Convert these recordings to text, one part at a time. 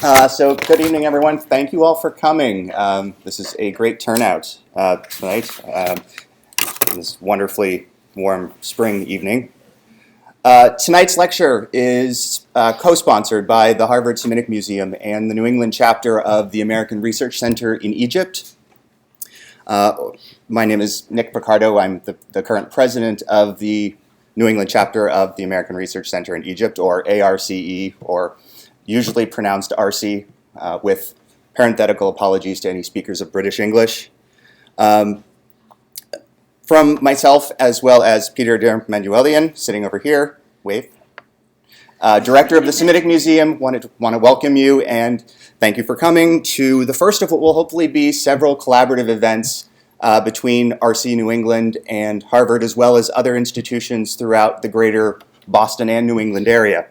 So good evening, everyone. Thank you all for coming. This is a great turnout tonight, this wonderfully warm spring evening. Tonight's lecture is co-sponsored by the Harvard Semitic Museum and the New England chapter of the American Research Center in Egypt. My name is Nick Picardo. I'm the current president of the New England chapter of the American Research Center in Egypt, or ARCE, or usually pronounced RC, with parenthetical apologies to any speakers of British English. From myself, as well as Peter de Manuelian, sitting over here, wave, director of the Semitic Museum, want to welcome you and thank you for coming to the first of what will hopefully be several collaborative events between RC New England and Harvard, as well as other institutions throughout the greater Boston and New England area.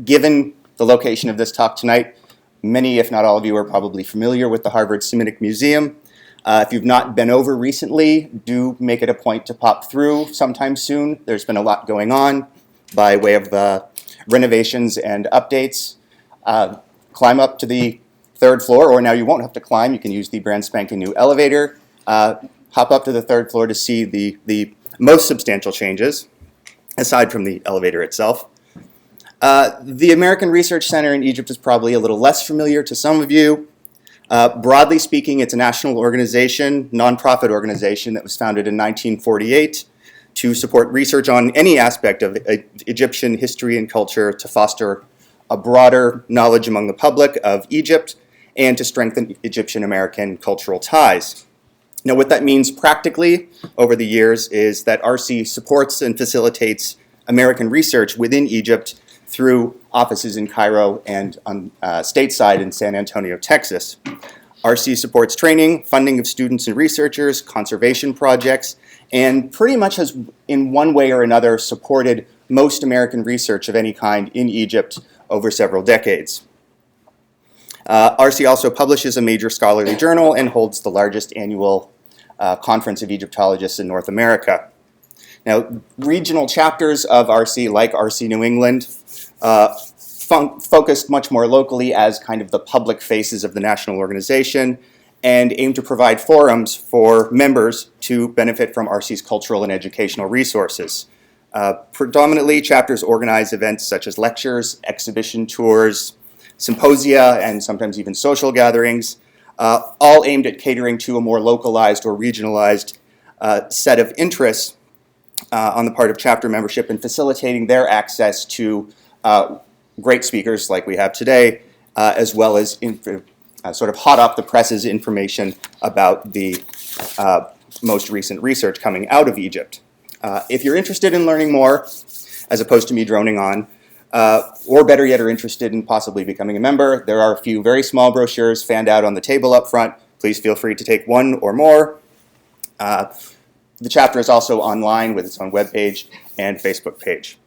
Given the location of this talk tonight, many, if not all of you, are probably familiar with the Harvard Semitic Museum. If you've not been over recently, do make it a point to pop through sometime soon. There's been a lot going on by way of renovations and updates. Climb up to the third floor, or now you won't have to climb. You can use the brand spanking new elevator. Hop up to the third floor to see the most substantial changes, aside from the elevator itself. The American Research Center in Egypt is probably a little less familiar to some of you. Broadly speaking, it's a national organization, nonprofit organization that was founded in 1948 to support research on any aspect of Egyptian history and culture, to foster a broader knowledge among the public of Egypt, and to strengthen Egyptian-American cultural ties. Now, what that means practically over the years is that RC supports and facilitates American research within Egypt through offices in Cairo and on stateside in San Antonio, Texas. RC supports training, funding of students and researchers, conservation projects, and pretty much has, in one way or another, supported most American research of any kind in Egypt over several decades. RC also publishes a major scholarly journal and holds the largest annual conference of Egyptologists in North America. Now, regional chapters of RC, like RC New England, focused much more locally as kind of the public faces of the national organization, and aim to provide forums for members to benefit from RC's cultural and educational resources. Predominantly, chapters organize events such as lectures, exhibition tours, symposia, and sometimes even social gatherings, all aimed at catering to a more localized or regionalized set of interests on the part of chapter membership, and facilitating their access to great speakers like we have today, as well as sort of hot off the presses information about the most recent research coming out of Egypt. If you're interested in learning more, as opposed to me droning on, or better yet, are interested in possibly becoming a member, there are a few very small brochures fanned out on the table up front. Please feel free to take one or more. The chapter is also online with its own webpage and Facebook page.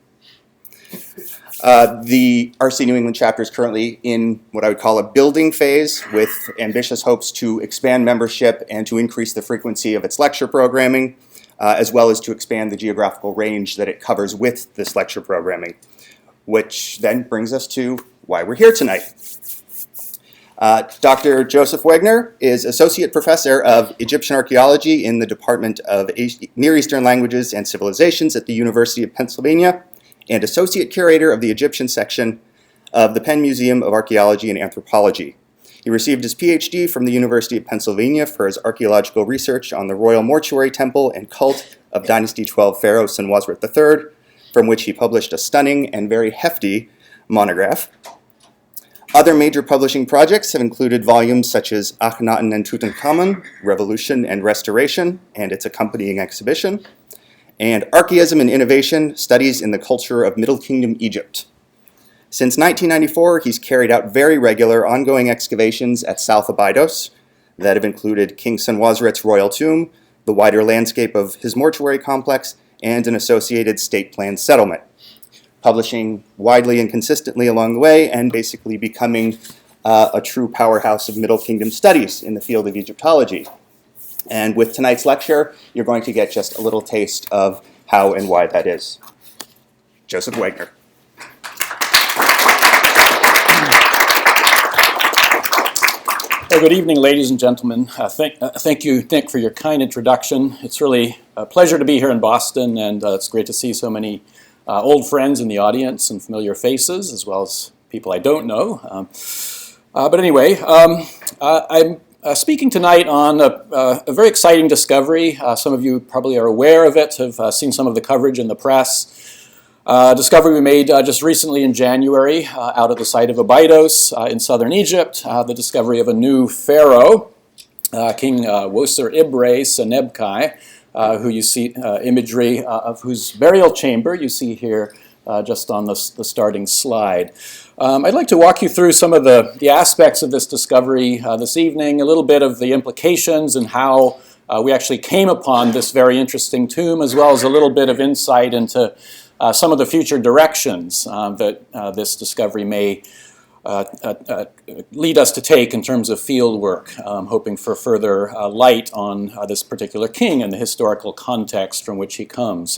The RC New England chapter is currently in what I would call a building phase, with ambitious hopes to expand membership and to increase the frequency of its lecture programming, as well as to expand the geographical range that it covers with this lecture programming, which then brings us to why we're here tonight. Dr. Josef Wegner is Associate Professor of Egyptian Archaeology in the Department of Near Eastern Languages and Civilizations at the University of Pennsylvania, and Associate Curator of the Egyptian section of the Penn Museum of Archaeology and Anthropology. He received his PhD from the University of Pennsylvania for his archaeological research on the Royal Mortuary Temple and Cult of Dynasty 12 Pharaoh Senwosret III, from which he published a stunning and very hefty monograph. Other major publishing projects have included volumes such as Akhenaten and Tutankhamun, Revolution and Restoration, and its accompanying exhibition, and Archaeism and Innovation, Studies in the Culture of Middle Kingdom Egypt. Since 1994, he's carried out very regular ongoing excavations at South Abydos that have included King Senwosret's royal tomb, the wider landscape of his mortuary complex, and an associated state-planned settlement, publishing widely and consistently along the way, and basically becoming a true powerhouse of Middle Kingdom studies in the field of Egyptology. And with tonight's lecture, you're going to get just a little taste of how and why that is. Josef Wegner. Well, good evening, ladies and gentlemen. Thank you, Nick, for your kind introduction. It's really a pleasure to be here in Boston, and it's great to see so many old friends in the audience and familiar faces, as well as people I don't know. But anyway, I'm speaking tonight on a very exciting discovery. Some of you probably are aware of it, have seen some of the coverage in the press. Discovery we made just recently in January out at the site of Abydos in southern Egypt, the discovery of a new pharaoh, King Woseribre Senebkay, who you see imagery of whose burial chamber you see here just on the starting slide. I'd like to walk you through some of the aspects of this discovery this evening, a little bit of the implications and how we actually came upon this very interesting tomb, as well as a little bit of insight into some of the future directions that this discovery may lead us to take in terms of field work, hoping for further light on this particular king and the historical context from which he comes.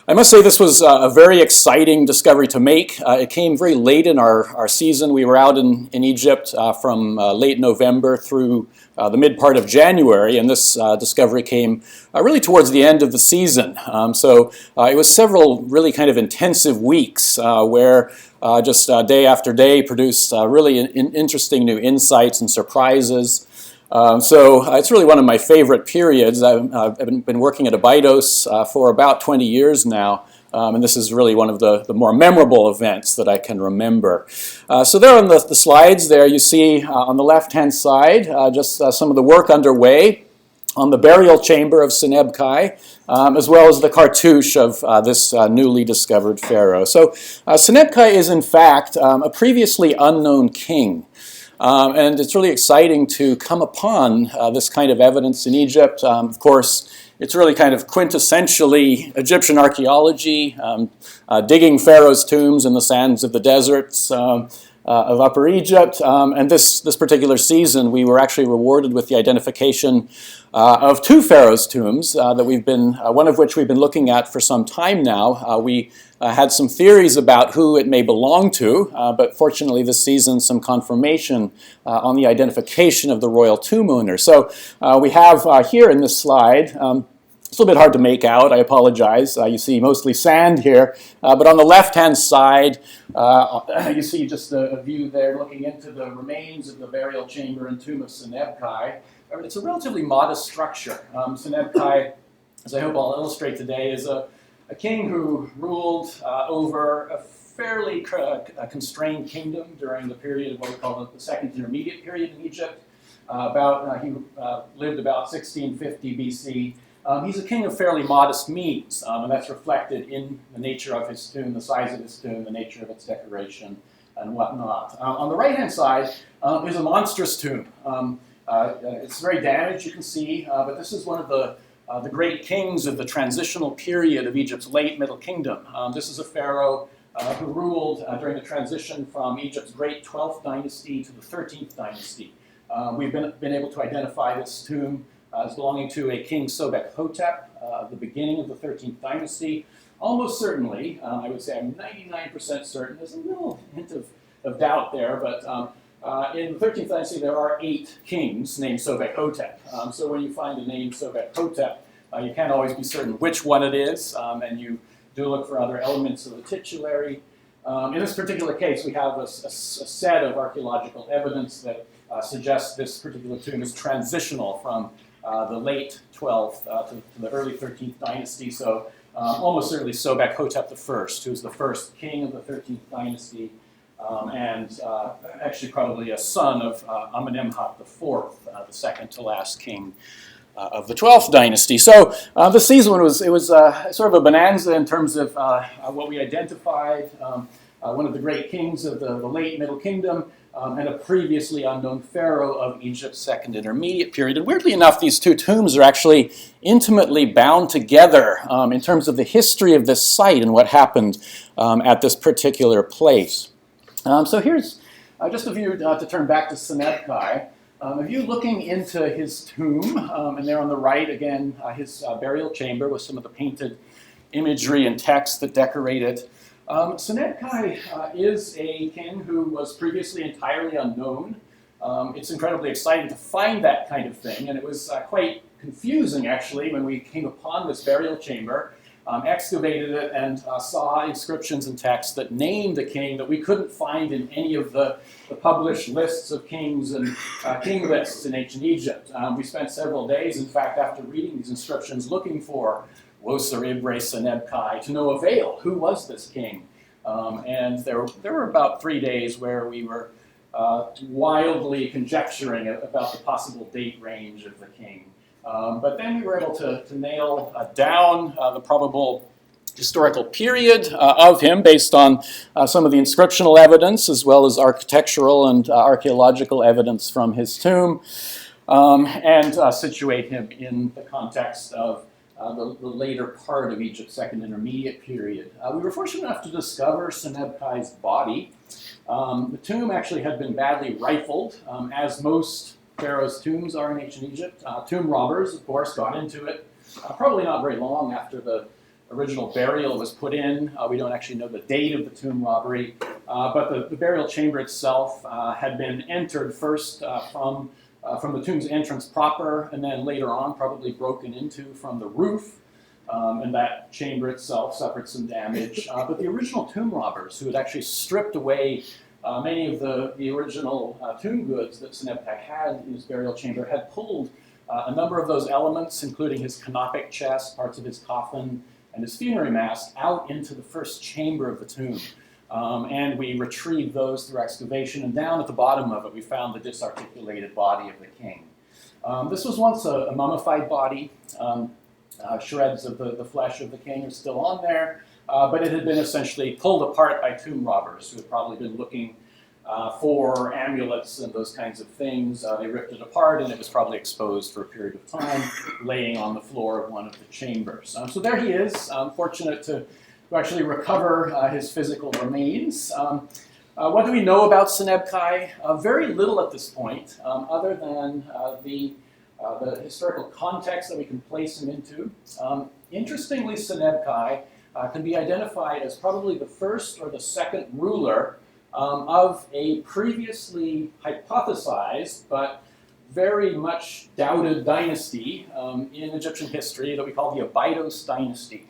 I must say this was a very exciting discovery to make. It came very late in our season. We were out in Egypt from late November through the mid part of January, and this discovery came really towards the end of the season. So it was several really kind of intensive weeks where just day after day produced really interesting new insights and surprises. So it's really one of my favorite periods. I've been working at Abydos for about 20 years now, and this is really one of the more memorable events that I can remember. So there on the slides there you see on the left-hand side just some of the work underway on the burial chamber of Senebkay, as well as the cartouche of this newly discovered pharaoh. So Senebkay is in fact a previously unknown king. And it's really exciting to come upon this kind of evidence in Egypt. Of course, it's really kind of quintessentially Egyptian archaeology, digging pharaohs' tombs in the sands of the deserts of Upper Egypt. And this particular season, we were actually rewarded with the identification of two pharaohs' tombs that one of which we've been looking at for some time now. We had some theories about who it may belong to, but fortunately this season some confirmation on the identification of the royal tomb owner. So we have here in this slide, it's a little bit hard to make out, I apologize. You see mostly sand here, but on the left-hand side, you see just a view there looking into the remains of the burial chamber and tomb of Senebkay. It's a relatively modest structure. Senebkay, as I hope I'll illustrate today, is a king who ruled over a fairly constrained kingdom during the period of what we call the Second Intermediate Period in Egypt. He lived about 1650 BC. He's a king of fairly modest means, and that's reflected in the nature of his tomb, the size of his tomb, the nature of its decoration, and whatnot. On the right-hand side is a monstrous tomb. It's very damaged, you can see, but this is one of the great kings of the transitional period of Egypt's late Middle Kingdom. This is a pharaoh who ruled during the transition from Egypt's great 12th dynasty to the 13th dynasty. We've been able to identify this tomb as belonging to a King Sobekhotep, the beginning of the 13th dynasty. Almost certainly, I would say I'm 99% certain, there's a little hint of doubt there, but in the 13th dynasty there are 8 kings named Sobekhotep. So when you find the name Sobekhotep, you can't always be certain which one it is, and you do look for other elements of the titulary. In this particular case, we have a set of archaeological evidence that suggests this particular tomb is transitional from the late 12th to the early 13th dynasty. So almost certainly Sobekhotep I, who was the first king of the 13th dynasty, and actually probably a son of Amenemhat IV, the second to last king of the 12th dynasty. So this season was sort of a bonanza in terms of what we identified. One of the great kings of the late Middle Kingdom, and a previously unknown pharaoh of Egypt's Second Intermediate Period. And weirdly enough, these two tombs are actually intimately bound together in terms of the history of this site and what happened at this particular place. So here's just a view to turn back to Senebkay. A view looking into his tomb, and there on the right, again, his burial chamber with some of the painted imagery and text that decorate it. Senebkay is a king who was previously entirely unknown It's incredibly exciting to find that kind of thing, and it was quite confusing, actually, when we came upon this burial chamber, excavated it, and saw inscriptions and texts that named the king that we couldn't find in any of the published lists of kings and king lists in ancient Egypt. We spent several days, in fact, after reading these inscriptions, looking for Woseribre Senebkay to no avail. Who was this king? And there were about 3 days where we were wildly conjecturing about the possible date range of the king. But then we were able to nail down the probable historical period of him based on some of the inscriptional evidence as well as architectural and archaeological evidence from his tomb, and situate him in the context of the later part of Egypt's Second Intermediate period. We were fortunate enough to discover Senebkay's body. The tomb actually had been badly rifled, as most pharaohs' tombs are in ancient Egypt. Tomb robbers, of course, got into it probably not very long after the original burial was put in. We don't actually know the date of the tomb robbery, but the burial chamber itself had been entered first from the tomb's entrance proper, and then later on probably broken into from the roof, and that chamber itself suffered some damage. But the original tomb robbers, who had actually stripped away many of the original tomb goods that Senebkay had in his burial chamber, had pulled a number of those elements, including his canopic chest, parts of his coffin, and his funerary mask, out into the first chamber of the tomb. And we retrieved those through excavation, and down at the bottom of it we found the disarticulated body of the king. This was once a mummified body. Shreds of the flesh of the king are still on there, but it had been essentially pulled apart by tomb robbers who had probably been looking for amulets and those kinds of things. They ripped it apart, and it was probably exposed for a period of time, laying on the floor of one of the chambers. So there he is, fortunate to actually recover his physical remains. What do we know about Senebkay? Very little at this point, other than the historical context that we can place him into. Interestingly, Senebkay can be identified as probably the first or the second ruler of a previously hypothesized but very much doubted dynasty in Egyptian history that we call the Abydos Dynasty.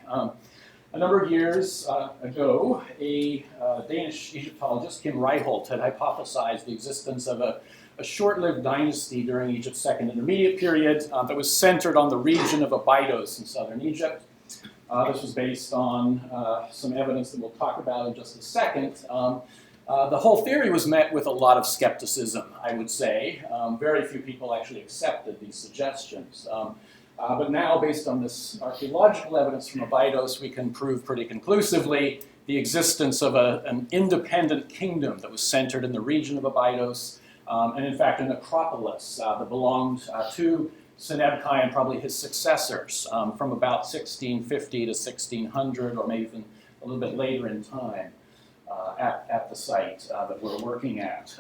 A number of years ago, a Danish Egyptologist, Kim Ryholt, had hypothesized the existence of a short-lived dynasty during Egypt's Second Intermediate period that was centered on the region of Abydos in southern Egypt. This was based on some evidence that we'll talk about in just a second. The whole theory was met with a lot of skepticism, I would say. Very few people actually accepted these suggestions. But now, based on this archaeological evidence from Abydos, we can prove pretty conclusively the existence of an independent kingdom that was centered in the region of Abydos, and in fact a necropolis that belonged to Senebkay and probably his successors from about 1650 to 1600, or maybe even a little bit later in time at the site that we're working at.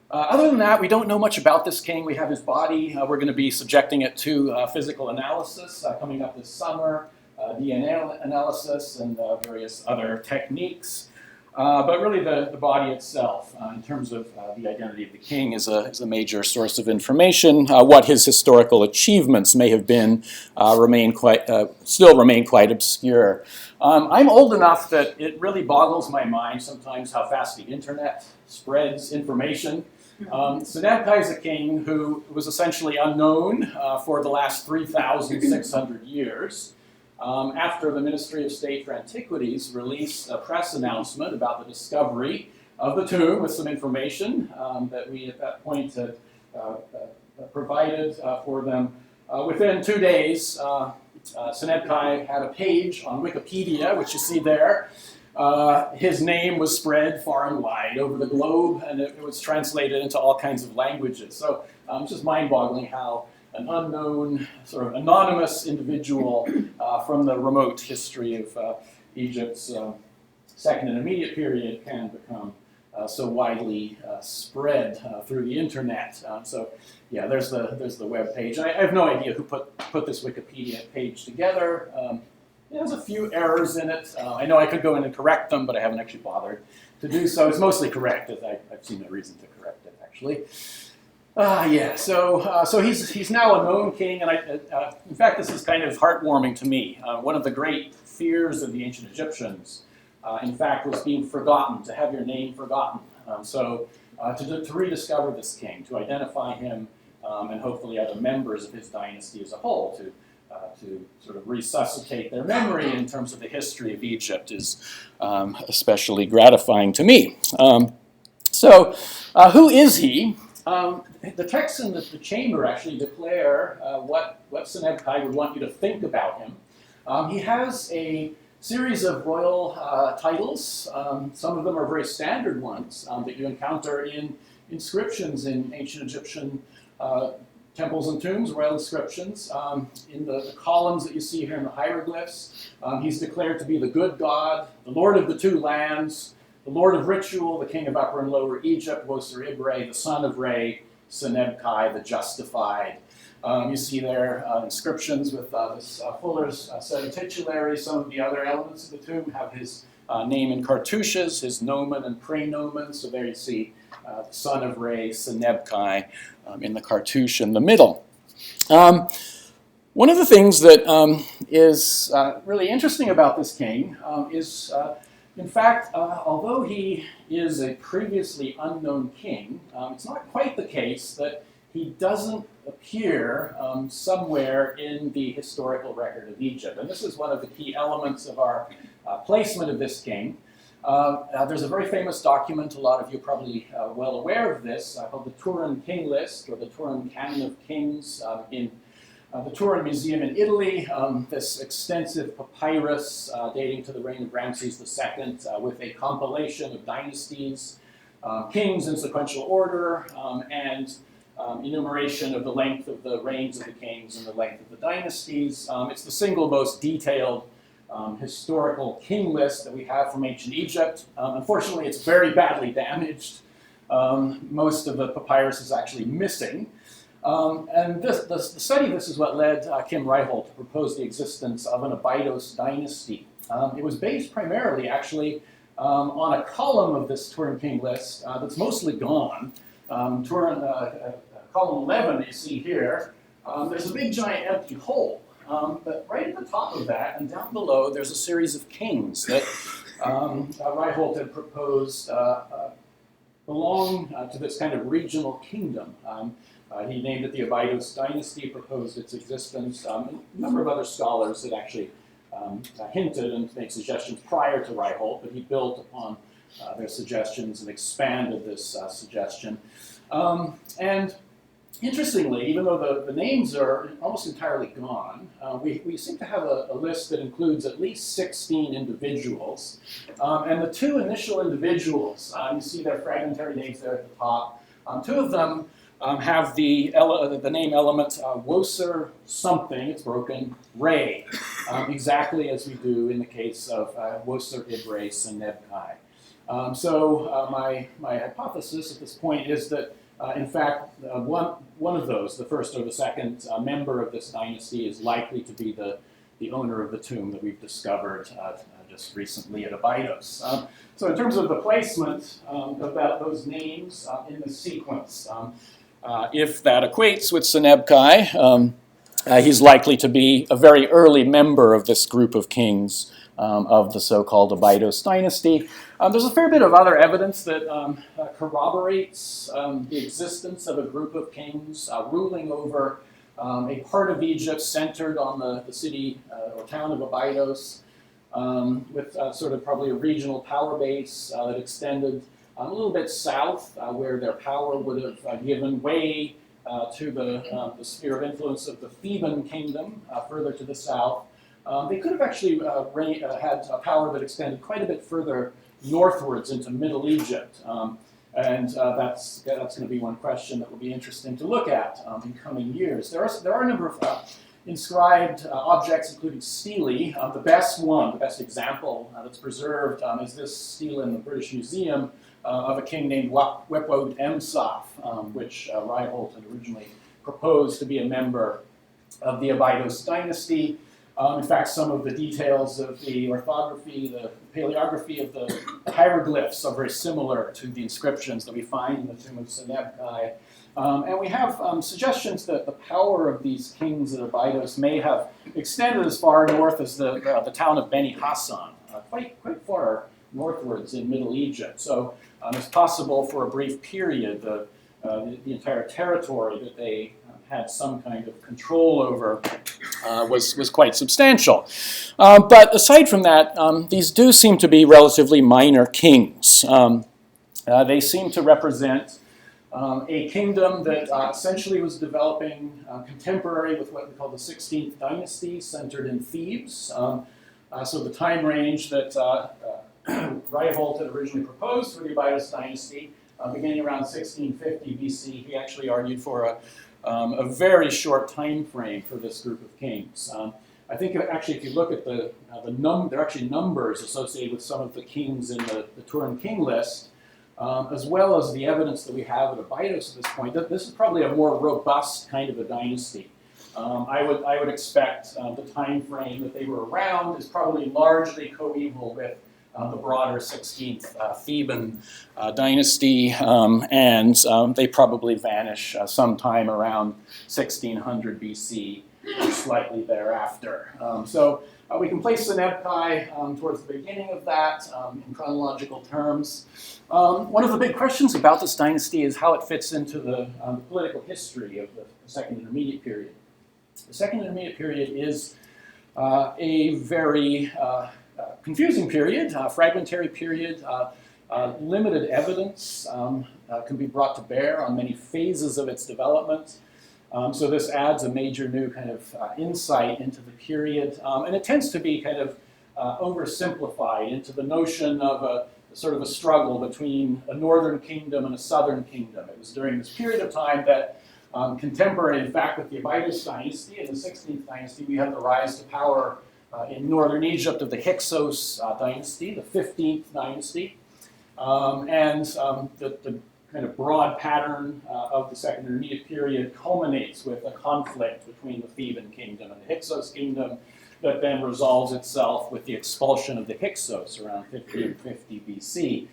Other than that, we don't know much about this king. We have his body. We're going to be subjecting it to physical analysis coming up this summer, DNA analysis, and various other techniques. But really the body itself, in terms of the identity of the king, is a major source of information. What his historical achievements may have been still remain quite obscure. I'm old enough that it really boggles my mind sometimes how fast the internet spreads information. Senebkay is a king who was essentially unknown for the last 3,600 years. After the Ministry of State for Antiquities released a press announcement about the discovery of the tomb with some information that we at that point had provided for them, within 2 days, Senebkay had a page on Wikipedia, which you see there. His name was spread far and wide over the globe, and it was translated into all kinds of languages. So it's just mind-boggling how an unknown, sort of anonymous individual from the remote history of Egypt's Second Intermediate period can become so widely spread through the internet. So yeah, there's the web page. And I have no idea who put this Wikipedia page together. There's a few errors in it. I know I could go in and correct them, but I haven't actually bothered. to do so is mostly correct. I've seen no reason to correct it, actually. So he's now a known king, and in fact, this is kind of heartwarming to me. One of the great fears of the ancient Egyptians, in fact, was being forgotten, to have your name forgotten. To rediscover this king, to identify him, and hopefully other members of his dynasty as a whole, to sort of resuscitate their memory in terms of the history of Egypt is especially gratifying to me. Who is he? The texts in the chamber actually declare what Senebkay would want you to think about him. He has a series of royal titles. Some of them are very standard ones that you encounter in inscriptions in ancient Egyptian temples and tombs, royal inscriptions. In the columns that you see here in the hieroglyphs, he's declared to be the good god, the lord of the two lands, the lord of ritual, the king of Upper and Lower Egypt, Woseribre, the son of Re, Senebkay, the justified. You see there inscriptions with this fuller's set of titularies. Some of the other elements of the tomb have his name in cartouches, his nomen and praenomen. So there you see the son of Re, Senebkay, in the cartouche in the middle. One of the things that is really interesting about this king is, in fact, although he is a previously unknown king, it's not quite the case that he doesn't appear somewhere in the historical record of Egypt. And this is one of the key elements of our placement of this king. There's a very famous document, a lot of you are probably well aware of this, called the Turin King List, or the Turin Canon of Kings, in the Turin Museum in Italy. This extensive papyrus dating to the reign of Ramses II with a compilation of dynasties, kings in sequential order, and enumeration of the length of the reigns of the kings and the length of the dynasties. It's the single most detailed historical king list that we have from ancient Egypt. Unfortunately, it's very badly damaged. Most of the papyrus is actually missing. And the study of this is what led Kim Reichelt to propose the existence of an Abydos Dynasty. It was based primarily, actually, on a column of this Turin King list that's mostly gone. Column 11 you see here, there's a big giant empty hole. But right at the top of that and down below, there's a series of kings that Reichelt had proposed belong to this kind of regional kingdom. He named it the Abydos Dynasty, proposed its existence. A number of other scholars had actually hinted and made suggestions prior to Reichelt, but he built upon their suggestions and expanded this suggestion. And interestingly, even though the names are almost entirely gone, we seem to have a list that includes at least 16 individuals. And the two initial individuals, you see their fragmentary names there at the top. Two of them have the name element Woser something, it's broken, Re, exactly as we do in the case of Woseribre Senebkay. My hypothesis at this point is that in fact, one of those, the first or the second member of this dynasty, is likely to be the owner of the tomb that we've discovered just recently at Abydos. So in terms of the placement of those names in the sequence, if that equates with Senebkay, he's likely to be a very early member of this group of kings of the so-called Abydos Dynasty. There's a fair bit of other evidence that corroborates the existence of a group of kings ruling over a part of Egypt centered on the city or town of Abydos, with sort of probably a regional power base that extended a little bit south, where their power would have given way to the sphere of influence of the Theban kingdom further to the south. They could have actually had a power that extended quite a bit further northwards into Middle Egypt. And that's going to be one question that will be interesting to look at in coming years. There are a number of inscribed objects, including stelae. The best example that's preserved is this stele in the British Museum of a king named Wepwode Emsaf, which Reichelt had originally proposed to be a member of the Abydos Dynasty. In fact, some of the details of the orthography, the paleography of the hieroglyphs are very similar to the inscriptions that we find in the tomb of Senebkay. And we have suggestions that the power of these kings of Abydos may have extended as far north as the town of Beni Hassan, quite far northwards in Middle Egypt. So it's possible for a brief period the entire territory that they had some kind of control over was quite substantial. But aside from that, these do seem to be relatively minor kings. They seem to represent a kingdom that essentially was developing contemporary with what we call the 16th dynasty, centered in Thebes. So the time range that Reinhold had originally proposed for the Abydos Dynasty, beginning around 1650 BC, he actually argued for a very short time frame for this group of kings. I think actually if you look at there are actually numbers associated with some of the kings in the Turin king list, as well as the evidence that we have at Abydos at this point, that this is probably a more robust kind of a dynasty. I would expect the time frame that they were around is probably largely coeval with the broader 16th Theban dynasty, and they probably vanish sometime around 1600 BC, or slightly thereafter. So we can place Senebkay towards the beginning of that in chronological terms. One of the big questions about this dynasty is how it fits into the political history of the Second Intermediate Period. The Second Intermediate Period is a very confusing period, fragmentary period. Limited evidence can be brought to bear on many phases of its development. So this adds a major new kind of insight into the period, and it tends to be kind of oversimplified into the notion of a sort of a struggle between a northern kingdom and a southern kingdom. It was during this period of time that contemporary, in fact, with the Abydos Dynasty and the 16th Dynasty, we have the rise to power in northern Egypt of the Hyksos Dynasty, the 15th Dynasty, and the kind of broad pattern of the Second Intermediate Period culminates with a conflict between the Theban kingdom and the Hyksos kingdom that then resolves itself with the expulsion of the Hyksos around 1550 BC.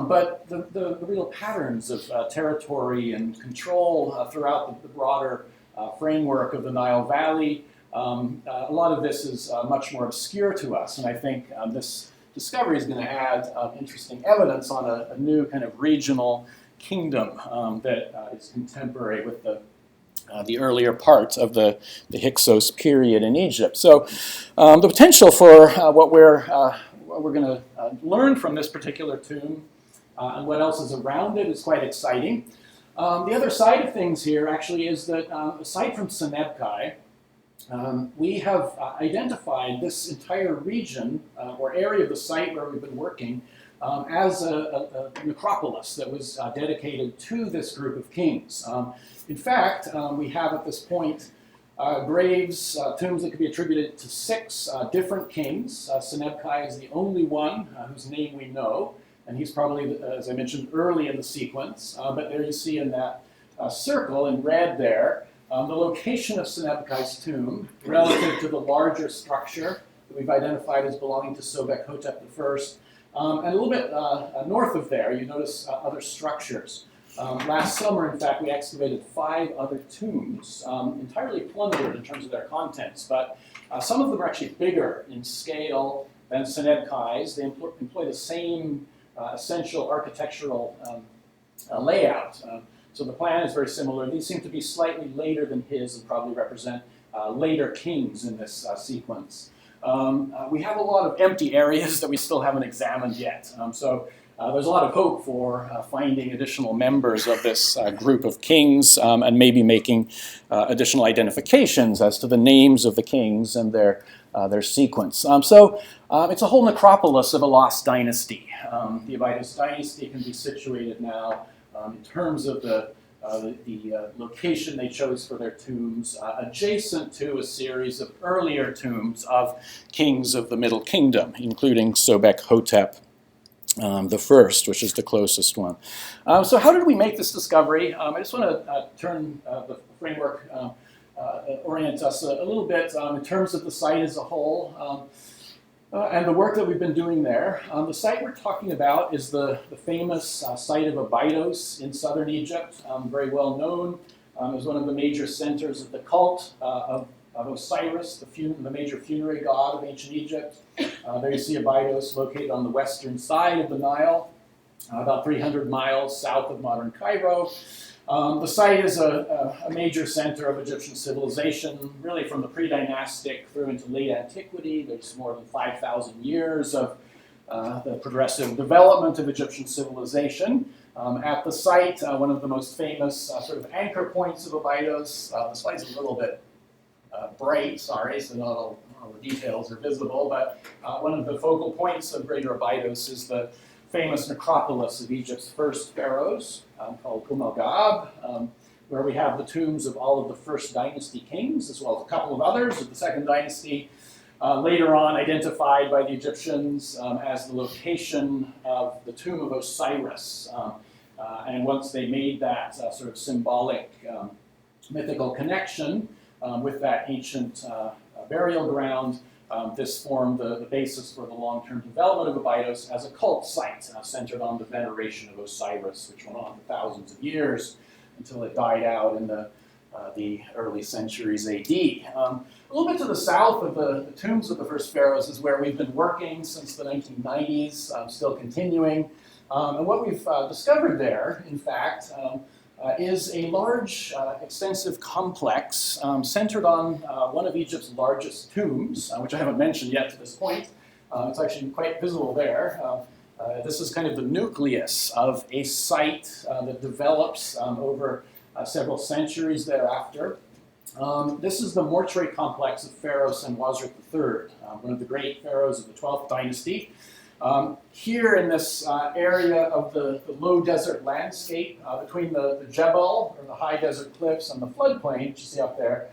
But the real patterns of territory and control throughout the broader framework of the Nile Valley, a lot of this is much more obscure to us, and I think this discovery is going to add interesting evidence on a new kind of regional kingdom that is contemporary with the earlier part of the Hyksos period in Egypt. So the potential for what we're going to learn from this particular tomb and what else is around it is quite exciting. The other side of things here actually is that aside from Senebkay, we have identified this entire region or area of the site where we've been working as a necropolis that was dedicated to this group of kings. In fact, we have at this point graves, tombs that could be attributed to 6 different kings. Senebkay is the only one whose name we know, and he's probably, as I mentioned, early in the sequence. But there you see in that circle in red there, the location of Senebkay's tomb relative to the larger structure that we've identified as belonging to Sobekhotep I. And a little bit north of there, you notice other structures. Last summer, in fact, we excavated 5 other tombs, entirely plundered in terms of their contents, but some of them are actually bigger in scale than Senebkay's. They employ the same essential architectural layout. So the plan is very similar. These seem to be slightly later than his and probably represent later kings in this sequence. We have a lot of empty areas that we still haven't examined yet. So there's a lot of hope for finding additional members of this group of kings and maybe making additional identifications as to the names of the kings and their sequence. So it's a whole necropolis of a lost dynasty. The Abydos Dynasty can be situated now in terms of the location they chose for their tombs, adjacent to a series of earlier tombs of kings of the Middle Kingdom, including Sobekhotep the first, which is the closest one. So how did we make this discovery? I just want to turn the framework orient us a little bit in terms of the site as a whole and the work that we've been doing there. The site we're talking about is the famous site of Abydos in southern Egypt, very well known. It was one of the major centers of the cult of Osiris, the major funerary god of ancient Egypt. There you see Abydos located on the western side of the Nile, about 300 miles south of modern Cairo. The site is a major center of Egyptian civilization, really from the pre-dynastic through into late antiquity. There's more than 5,000 years of the progressive development of Egyptian civilization. At the site, one of the most famous sort of anchor points of Abydos, the slide's a little bit bright, sorry, so not all the details are visible, but one of the focal points of Greater Abydos is the famous necropolis of Egypt's first pharaohs, called Gab, where we have the tombs of all of the first dynasty kings, as well as a couple of others of the second dynasty, later on identified by the Egyptians as the location of the tomb of Osiris. And once they made that sort of symbolic mythical connection with that ancient burial ground, this formed the basis for the long-term development of Abydos as a cult site centered on the veneration of Osiris, which went on for thousands of years until it died out in the early centuries AD. A little bit to the south of the tombs of the first pharaohs is where we've been working since the 1990s, still continuing. And what we've discovered there, in fact, is a large, extensive complex centered on one of Egypt's largest tombs, which I haven't mentioned yet to this point. It's actually quite visible there. This is kind of the nucleus of a site that develops over several centuries thereafter. This is the mortuary complex of Pharaoh Senwosret III, one of the great pharaohs of the 12th dynasty. Here in this area of the low desert landscape between the Jebel, or the high desert cliffs, and the floodplain, which you see up there,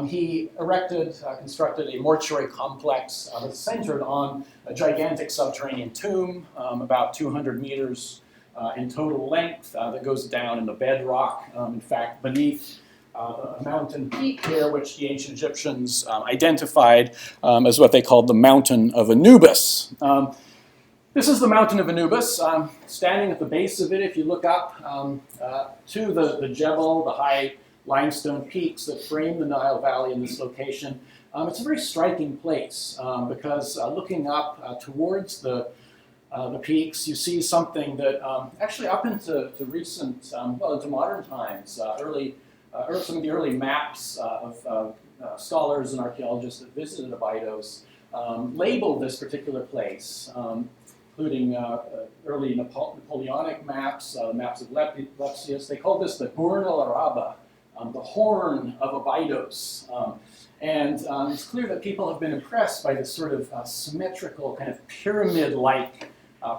he constructed a mortuary complex that's centered on a gigantic subterranean tomb, about 200 meters in total length, that goes down in the bedrock, in fact, beneath a mountain peak here, which the ancient Egyptians identified as what they called the Mountain of Anubis. This is the Mountain of Anubis. Standing at the base of it, if you look up to the Jebel, the high limestone peaks that frame the Nile Valley in this location, it's a very striking place because looking up towards the peaks, you see something that actually up into recent, into modern times, some of the early maps of scholars and archaeologists that visited Abydos labeled this particular place, including early Napoleonic maps, maps of Lepsius. They called this the Burn al-Araba, the Horn of Abydos. And it's clear that people have been impressed by this sort of symmetrical, kind of pyramid-like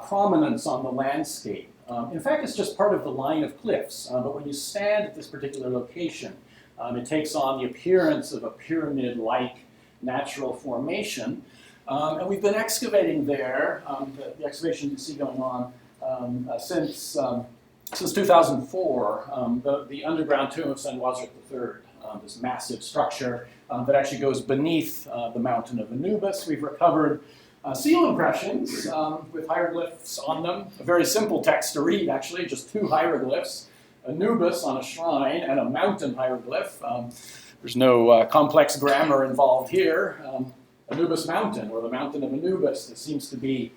prominence on the landscape. In fact, it's just part of the line of cliffs, but when you stand at this particular location, it takes on the appearance of a pyramid-like natural formation. And we've been excavating there, the excavation you see going on since 2004, the underground tomb of Senwosret III, this massive structure that actually goes beneath the Mountain of Anubis. We've recovered seal impressions with hieroglyphs on them. A very simple text to read, actually, just two hieroglyphs, Anubis on a shrine and a mountain hieroglyph. There's no complex grammar involved here. Anubis Mountain, or the Mountain of Anubis. It seems to be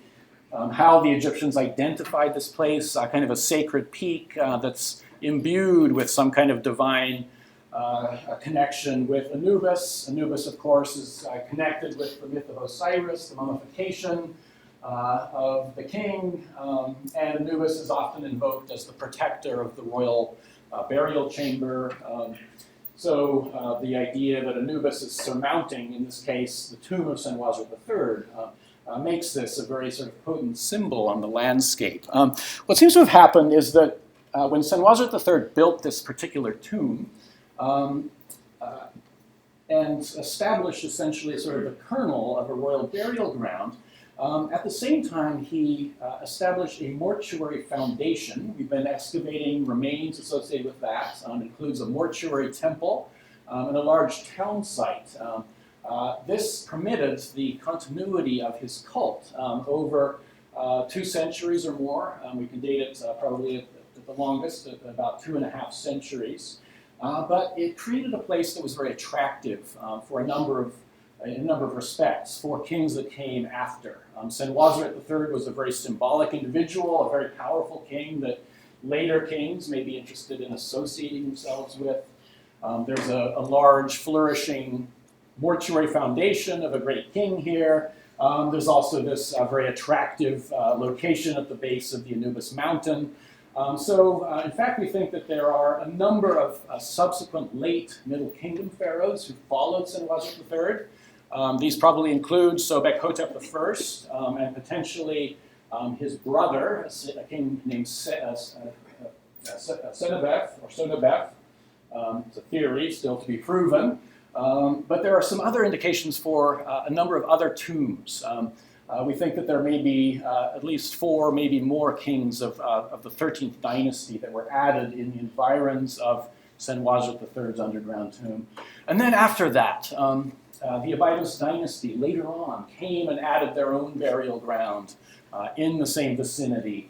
how the Egyptians identified this place, kind of a sacred peak that's imbued with some kind of divine connection with Anubis. Anubis, of course, is connected with the myth of Osiris, the mummification of the king, and Anubis is often invoked as the protector of the royal burial chamber. So the idea that Anubis is surmounting, in this case, the tomb of Senwosret III, makes this a very sort of potent symbol on the landscape. What seems to have happened is that when Senwosret III built this particular tomb and established essentially sort of the kernel of a royal burial ground, at the same time he established a mortuary foundation. We've been excavating remains associated with that. Includes a mortuary temple and a large town site. This permitted the continuity of his cult over 2 centuries or more. We can date it probably at the longest, at about 2.5 centuries. But it created a place that was very attractive for a number of respects for kings that came after. Senwosret III was a very symbolic individual, a very powerful king that later kings may be interested in associating themselves with. There's a large, flourishing mortuary foundation of a great king here. There's also this very attractive location at the base of the Anubis mountain. In fact, we think that there are a number of subsequent late Middle Kingdom pharaohs who followed Senwosret III. These probably include Sobekhotep I and potentially his brother, a king named Senebkay. It's a theory still to be proven. But there are some other indications for a number of other tombs. We think that there may be at least 4, maybe more kings of the 13th dynasty that were added in the environs of Senwosret III's underground tomb. And then after that, the Abydos Dynasty later on came and added their own burial ground in the same vicinity.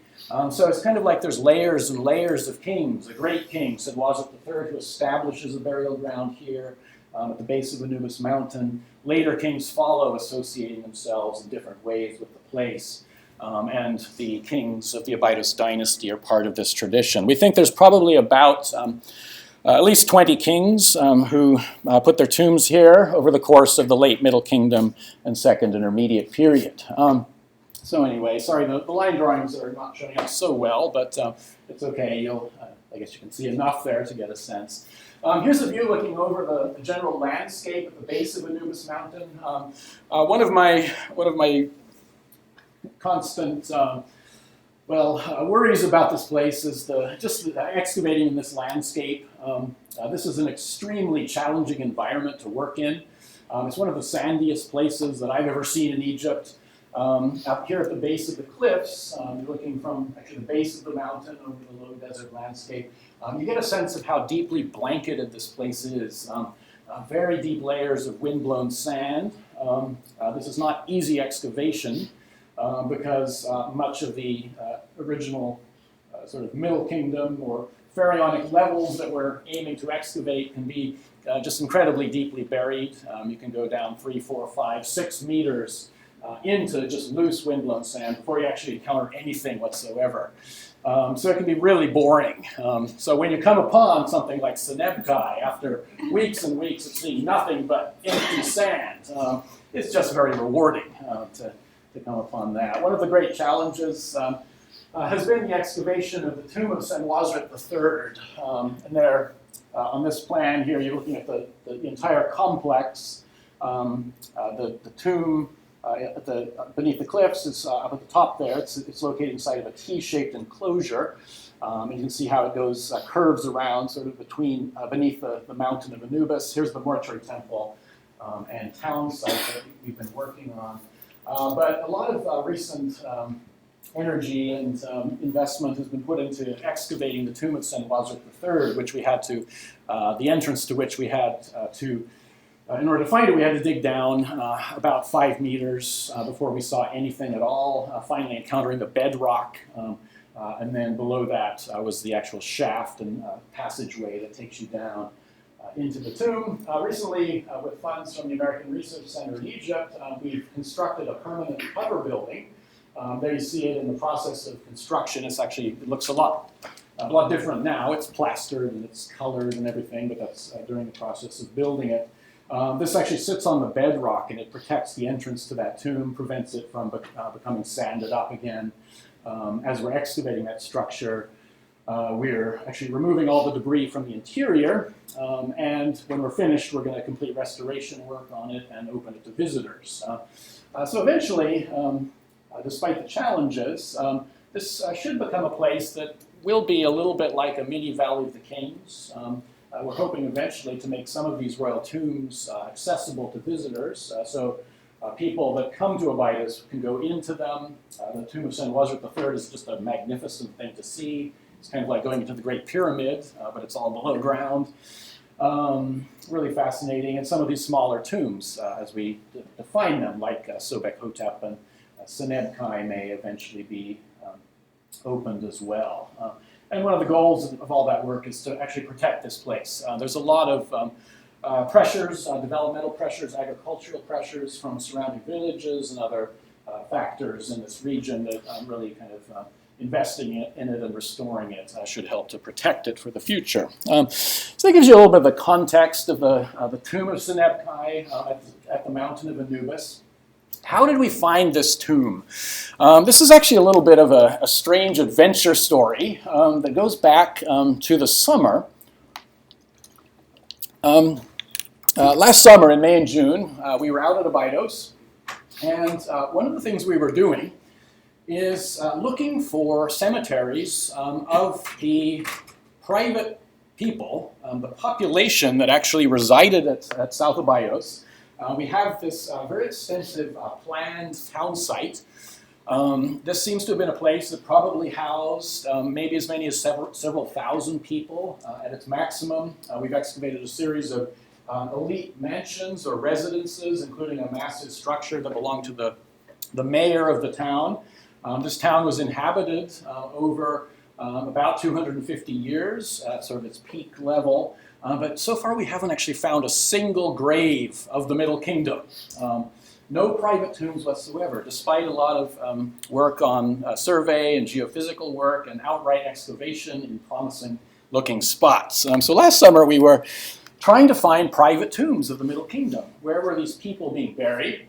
So it's kind of like there's layers and layers of kings. A great king, Senwosret III, who establishes a burial ground here at the base of Anubis mountain. Later kings follow, associating themselves in different ways with the place. And the kings of the Abydos dynasty are part of this tradition. We think there's probably about at least 20 kings who put their tombs here over the course of the late Middle Kingdom and Second Intermediate period. So anyway, sorry, the line drawings are not showing up so well, but it's okay. I guess you can see enough there to get a sense. Here's a view looking over the general landscape at the base of Anubis mountain. One of my constant worries about this place is just excavating in this landscape. This is an extremely challenging environment to work in. It's one of the sandiest places that I've ever seen in Egypt. Up here at the base of the cliffs, looking from actually the base of the mountain over the low desert landscape, you get a sense of how deeply blanketed this place is. Very deep layers of windblown sand. This is not easy excavation because much of the original sort of Middle Kingdom or pharaonic levels that we're aiming to excavate can be just incredibly deeply buried. You can go down 3, 4, 5, 6 meters into just loose windblown sand before you actually encounter anything whatsoever. So it can be really boring. So when you come upon something like Senebkay, after weeks and weeks of seeing nothing but empty sand, it's just very rewarding to come upon that. One of the great challenges has been the excavation of the tomb of Senwosret III. And there, on this plan here, you're looking at the entire complex. The tomb beneath the cliffs is up at the top there. It's located inside of a T-shaped enclosure. And you can see how it goes, curves around sort of beneath the mountain of Anubis. Here's the mortuary temple and town site that we've been working on. But a lot of recent energy and investment has been put into excavating the tomb of Senwosret III, which we had to, the entrance to which we had to in order to find it, we had to dig down about 5 meters before we saw anything at all, finally encountering the bedrock. And then below that was the actual shaft and passageway that takes you down into the tomb. Recently, with funds from the American Research Center in Egypt, we've constructed a permanent cover building. There you see it in the process of construction. It looks a lot different now. It's plastered and it's colored and everything, but that's during the process of building it. This actually sits on the bedrock, and it protects the entrance to that tomb, prevents it from becoming sanded up again. As we're excavating that structure, we're actually removing all the debris from the interior, and when we're finished, we're going to complete restoration work on it and open it to visitors. So eventually, despite the challenges, this should become a place that will be a little bit like a mini Valley of the Kings. We're hoping eventually to make some of these royal tombs accessible to visitors, so people that come to Abydos can go into them. The tomb of Senwosret III is just a magnificent thing to see. It's kind of like going into the Great Pyramid, but it's all below ground. Really fascinating, and some of these smaller tombs, as we define them, like Sobekhotep and Senebkay, may eventually be opened as well. And one of the goals of all that work is to actually protect this place. There's a lot of pressures, developmental pressures, agricultural pressures from surrounding villages and other factors in this region that really kind of investing in it and restoring it should help to protect it for the future. So that gives you a little bit of the context of the tomb of Senebkay at the mountain of Anubis. How did we find this tomb? This is actually a little bit of a strange adventure story that goes back to the summer. Last summer in May and June, we were out at Abydos, and one of the things we were doing is looking for cemeteries of the private people, the population that actually resided at South Abydos. We have this very extensive planned town site. This seems to have been a place that probably housed maybe as many as several thousand people at its maximum. We've excavated a series of elite mansions or residences, including a massive structure that belonged to the mayor of the town. This town was inhabited over about 250 years at sort of its peak level. But so far we haven't actually found a single grave of the Middle Kingdom. No private tombs whatsoever, despite a lot of work on survey and geophysical work and outright excavation in promising looking spots. So last summer we were trying to find private tombs of the Middle Kingdom. Where were these people being buried?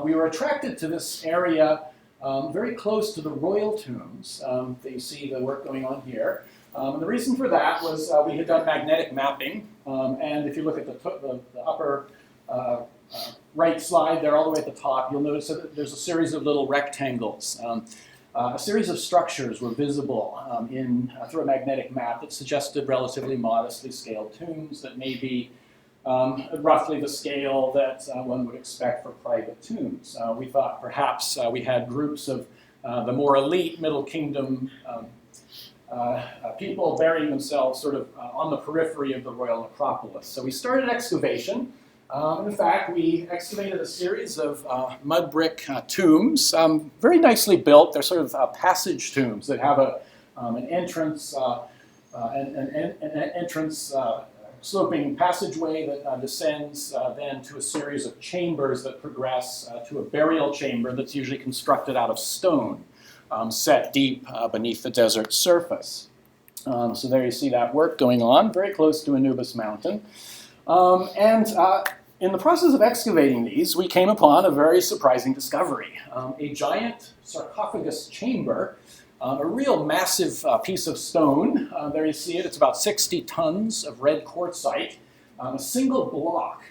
We were attracted to this area very close to the royal tombs. That you see the work going on here. And the reason for that was we had done magnetic mapping, and if you look at the upper right slide there, all the way at the top, you'll notice that there's a series of little rectangles. A series of structures were visible through a magnetic map that suggested relatively modestly scaled tombs that may be roughly the scale that one would expect for private tombs. We thought perhaps we had groups of the more elite Middle Kingdom people burying themselves sort of on the periphery of the royal necropolis. So we started excavation. In fact, we excavated a series of mud brick tombs, very nicely built. They're sort of passage tombs that have an entrance, sloping passageway that descends then to a series of chambers that progress to a burial chamber that's usually constructed out of stone. Set deep beneath the desert surface. So there you see that work going on, very close to Anubis Mountain. In the process of excavating these, we came upon a very surprising discovery. A giant sarcophagus chamber, a real massive piece of stone. There you see it, it's about 60 tons of red quartzite, a single block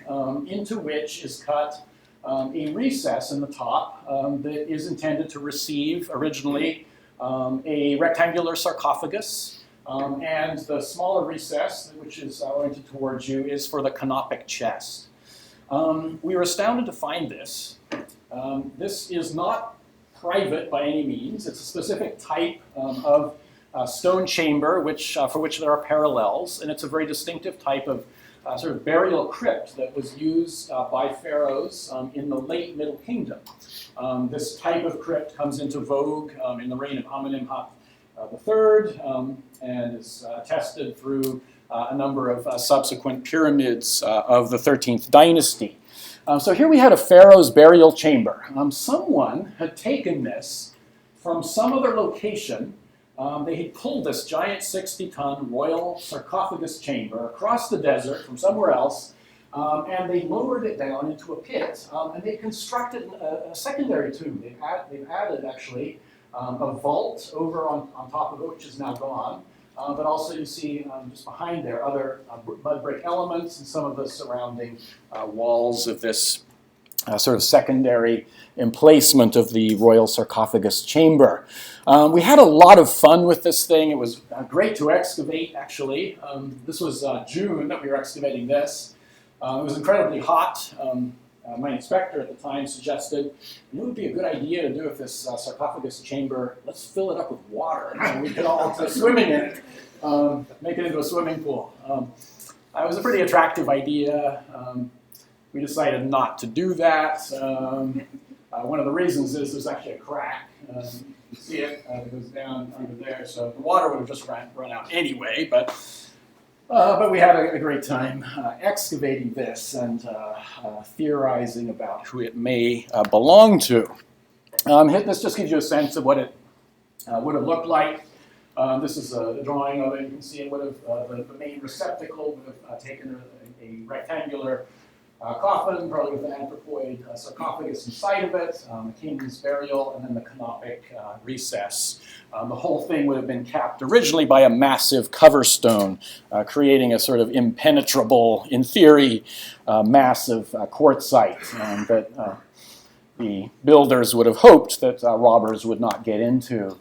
into which is cut a recess in the top that is intended to receive originally a rectangular sarcophagus, and the smaller recess, which is oriented towards you, is for the canopic chest. We were astounded to find this. This is not private by any means. It's a specific type of stone chamber for which there are parallels, and it's a very distinctive type of sort of burial crypt that was used by pharaohs in the late Middle Kingdom. This type of crypt comes into vogue in the reign of Amenemhat III and is attested through a number of subsequent pyramids of the 13th dynasty. So here we had a pharaoh's burial chamber. Someone had taken this from some other location. They had pulled this giant 60-ton royal sarcophagus chamber across the desert from somewhere else, and they lowered it down into a pit, and they constructed a secondary tomb. They've added, actually, a vault over on top of it, which is now gone, but also you see just behind there other mud brick elements and some of the surrounding walls of this sort of secondary emplacement of the royal sarcophagus chamber. We had a lot of fun with this thing. It was great to excavate, actually. This was June that we were excavating this. It was incredibly hot. My inspector at the time suggested, it would be a good idea to do with this sarcophagus chamber, let's fill it up with water, and we could all go swimming in it, make it into a swimming pool. it was a pretty attractive idea. We decided not to do that. One of the reasons is there's actually a crack. You see it, it goes down under there, so the water would have just run out anyway, but we had a great time excavating this and theorizing about who it may belong to. This just gives you a sense of what it would have looked like. This is a drawing of it. You can see it would have, the main receptacle would have taken a rectangular coffin, probably with an anthropoid sarcophagus inside of it, a king's burial, and then the canopic recess. The whole thing would have been capped originally by a massive cover stone, creating a sort of impenetrable, in theory, massive quartzite that the builders would have hoped that robbers would not get into.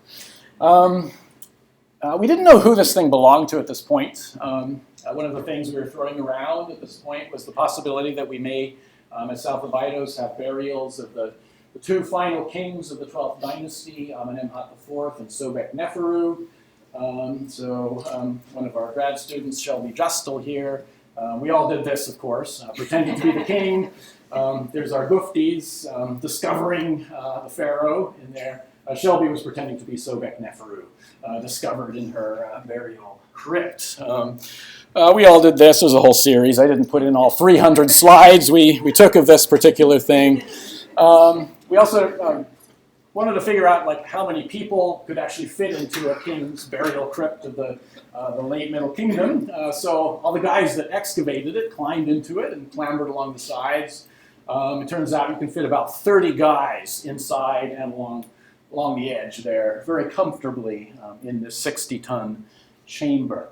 We didn't know who this thing belonged to at this point. One of the things we were throwing around at this point was the possibility that we may, at South Abydos, have burials of the two final kings of the 12th dynasty, Amenemhat IV and Sobekneferu. One of our grad students, Shelby Justel here, we all did this, of course, pretending to be the king. There's our Guftis discovering the Pharaoh in there. Shelby was pretending to be Sobekneferu, discovered in her burial crypt. We all did this. There's a whole series. I didn't put in all 300 slides we took of this particular thing. We also wanted to figure out like how many people could actually fit into a king's burial crypt of the late Middle Kingdom. So all the guys that excavated it climbed into it and clambered along the sides. It turns out you can fit about 30 guys inside and along the edge there, very comfortably in this 60-ton chamber.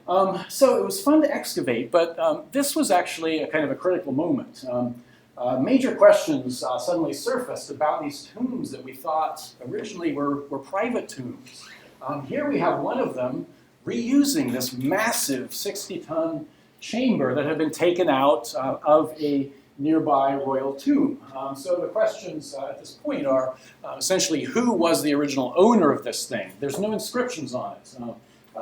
So it was fun to excavate, but this was actually a kind of a critical moment. Major questions suddenly surfaced about these tombs that we thought originally were private tombs. Here we have one of them reusing this massive 60-ton chamber that had been taken out of a nearby royal tomb. So the questions at this point are essentially who was the original owner of this thing? There's no inscriptions on it.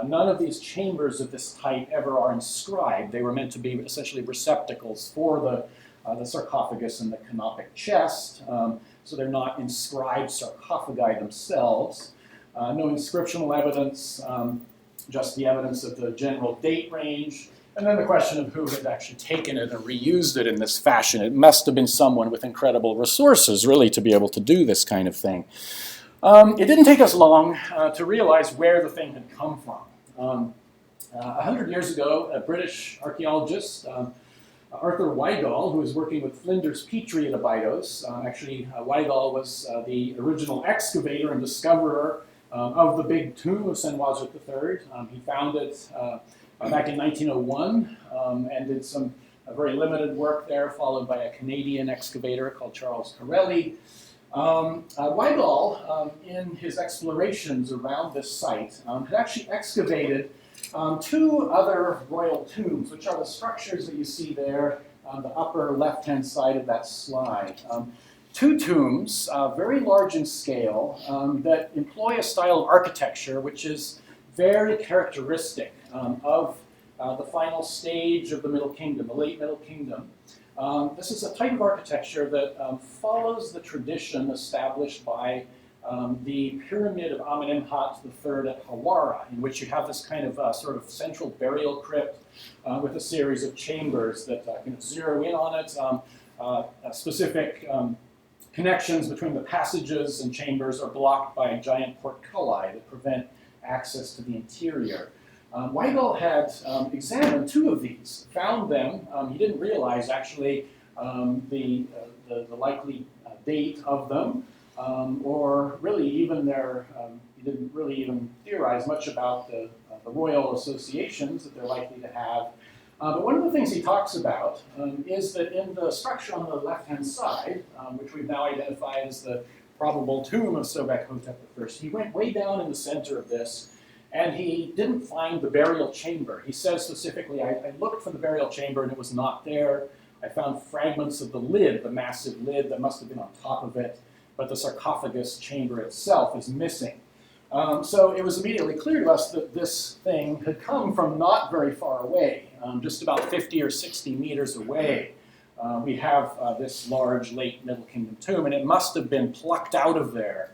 None of these chambers of this type ever are inscribed. They were meant to be essentially receptacles for the sarcophagus and the canopic chest, so they're not inscribed sarcophagi themselves. No inscriptional evidence, just the evidence of the general date range, and then the question of who had actually taken it and reused it in this fashion. It must have been someone with incredible resources, really, to be able to do this kind of thing. It didn't take us long to realize where the thing had come from. 100 years ago, a British archaeologist, Arthur Weigall, who was working with Flinders Petrie at Abydos, Weigall was the original excavator and discoverer of the big tomb of Senwosret III. He found it back in 1901 and did some very limited work there, followed by a Canadian excavator called Charles Corelli. Weigall, in his explorations around this site, had actually excavated two other royal tombs, which are the structures that you see there on the upper left-hand side of that slide. Two tombs, very large in scale, that employ a style of architecture which is very characteristic of the final stage of the Middle Kingdom, the late Middle Kingdom. This is a type of architecture that follows the tradition established by the pyramid of Amenemhat III at Hawara, in which you have this kind of sort of central burial crypt with a series of chambers that can zero in on it. Specific connections between the passages and chambers are blocked by giant portculli that prevent access to the interior. Weigall had examined two of these, found them. He didn't realize actually the likely date of them, or really even he didn't really even theorize much about the royal associations that they're likely to have. But one of the things he talks about is that in the structure on the left-hand side, which we've now identified as the probable tomb of Sobekhotep I, he went way down in the center of this, and he didn't find the burial chamber. He says specifically, I looked for the burial chamber and it was not there. I found fragments of the lid, the massive lid that must have been on top of it, but the sarcophagus chamber itself is missing. So it was immediately clear to us that this thing had come from not very far away, just about 50 or 60 meters away. We have this large late Middle Kingdom tomb, and it must have been plucked out of there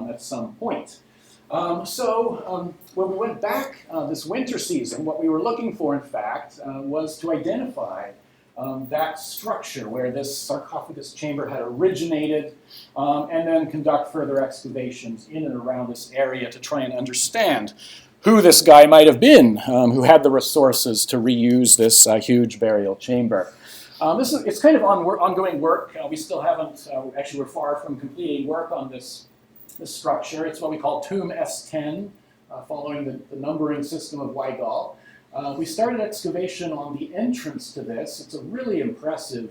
at some point. When we went back this winter season, what we were looking for, in fact, was to identify that structure where this sarcophagus chamber had originated, and then conduct further excavations in and around this area to try and understand who this guy might have been, who had the resources to reuse this huge burial chamber. It's kind of ongoing work. We still haven't, actually we're far from completing work on this structure. It's what we call Tomb S10, following the numbering system of Weigall. We started excavation on the entrance to this. It's a really impressive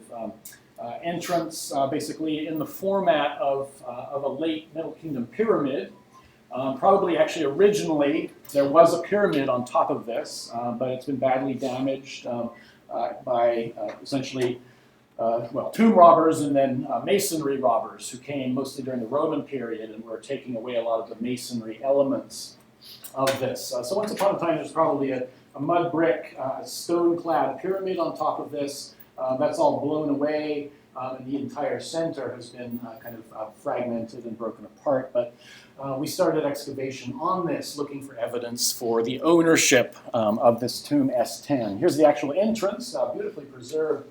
entrance, basically in the format of a late Middle Kingdom pyramid. Probably actually originally there was a pyramid on top of this, but it's been badly damaged by essentially tomb robbers and then masonry robbers who came mostly during the Roman period and were taking away a lot of the masonry elements of this. So once upon a time there's probably a mud brick, stone-clad pyramid on top of this. That's all blown away, and the entire center has been kind of fragmented and broken apart. But we started excavation on this, looking for evidence for the ownership of this tomb S10. Here's the actual entrance, beautifully preserved,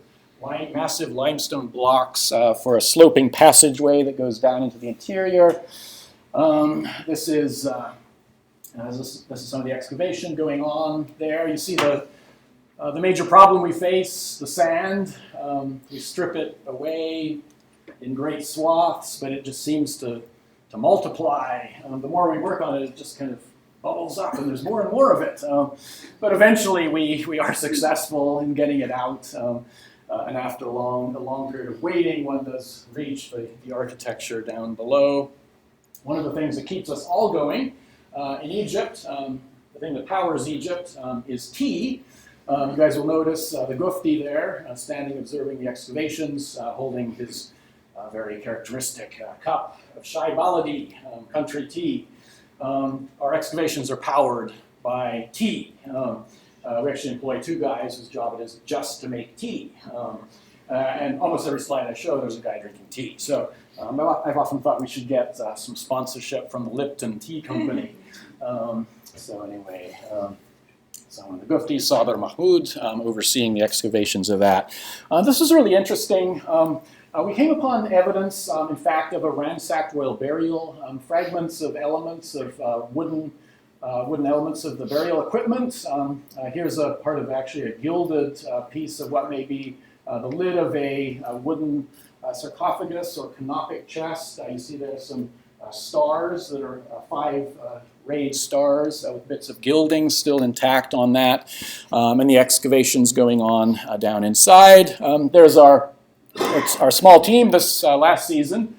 massive limestone blocks for a sloping passageway that goes down into the interior. This is some of the excavation going on there. You see the major problem we face, the sand. We strip it away in great swaths, but it just seems to multiply. The more we work on it, it just kind of bubbles up, and there's more and more of it. But eventually, we are successful in getting it out. And after a long period of waiting, one does reach the architecture down below. One of the things that keeps us all going in Egypt, the thing that powers Egypt, is tea. You guys will notice the Gufti there, standing observing the excavations, holding his very characteristic cup of Shai Baladi, country tea. Our excavations are powered by tea. We actually employ two guys whose job it is just to make tea. And almost every slide I show, there's a guy drinking tea. So I've often thought we should get some sponsorship from the Lipton Tea Company. So anyway, the Gufti, Sabr Mahmoud, overseeing the excavations of that. This was really interesting. We came upon evidence, in fact, of a ransacked royal burial, fragments of elements of wooden elements of the burial equipment. Here's a part of actually a gilded piece of what may be the lid of a wooden sarcophagus or canopic chest. You see there's some stars that are 5 raised stars with bits of gilding still intact on that, and the excavations going on down inside. There's our small team this last season.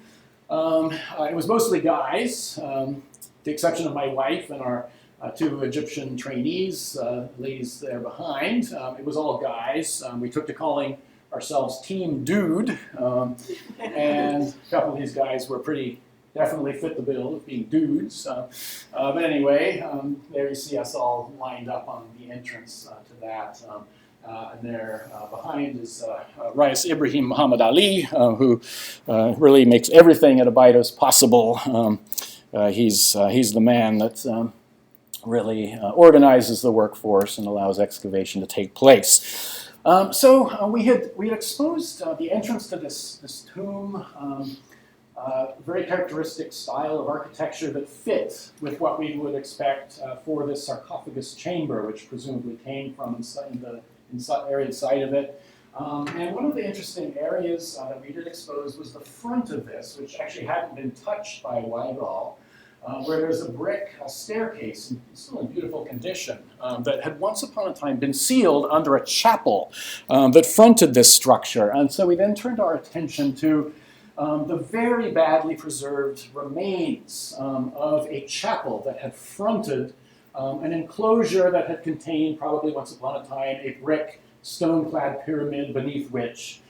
It was mostly guys, with the exception of my wife and our 2 Egyptian trainees, ladies there behind. It was all guys. We took to calling ourselves Team Dude, and a couple of these guys were definitely fit the bill of being dudes. But anyway, there you see us all lined up on the entrance to that. And there behind is Rais Ibrahim Muhammad Ali, who really makes everything at Abydos possible. He's the man that really organizes the workforce and allows excavation to take place. We had exposed the entrance to this tomb, very characteristic style of architecture that fit with what we would expect for this sarcophagus chamber, which presumably came from the area inside of it. And one of the interesting areas that we did expose was the front of this, which actually hadn't been touched by Weigall, where there's a brick staircase, still in beautiful condition, that had once upon a time been sealed under a chapel that fronted this structure. And so we then turned our attention to the very badly preserved remains of a chapel that had fronted an enclosure that had contained, probably once upon a time, a brick stone-clad pyramid beneath which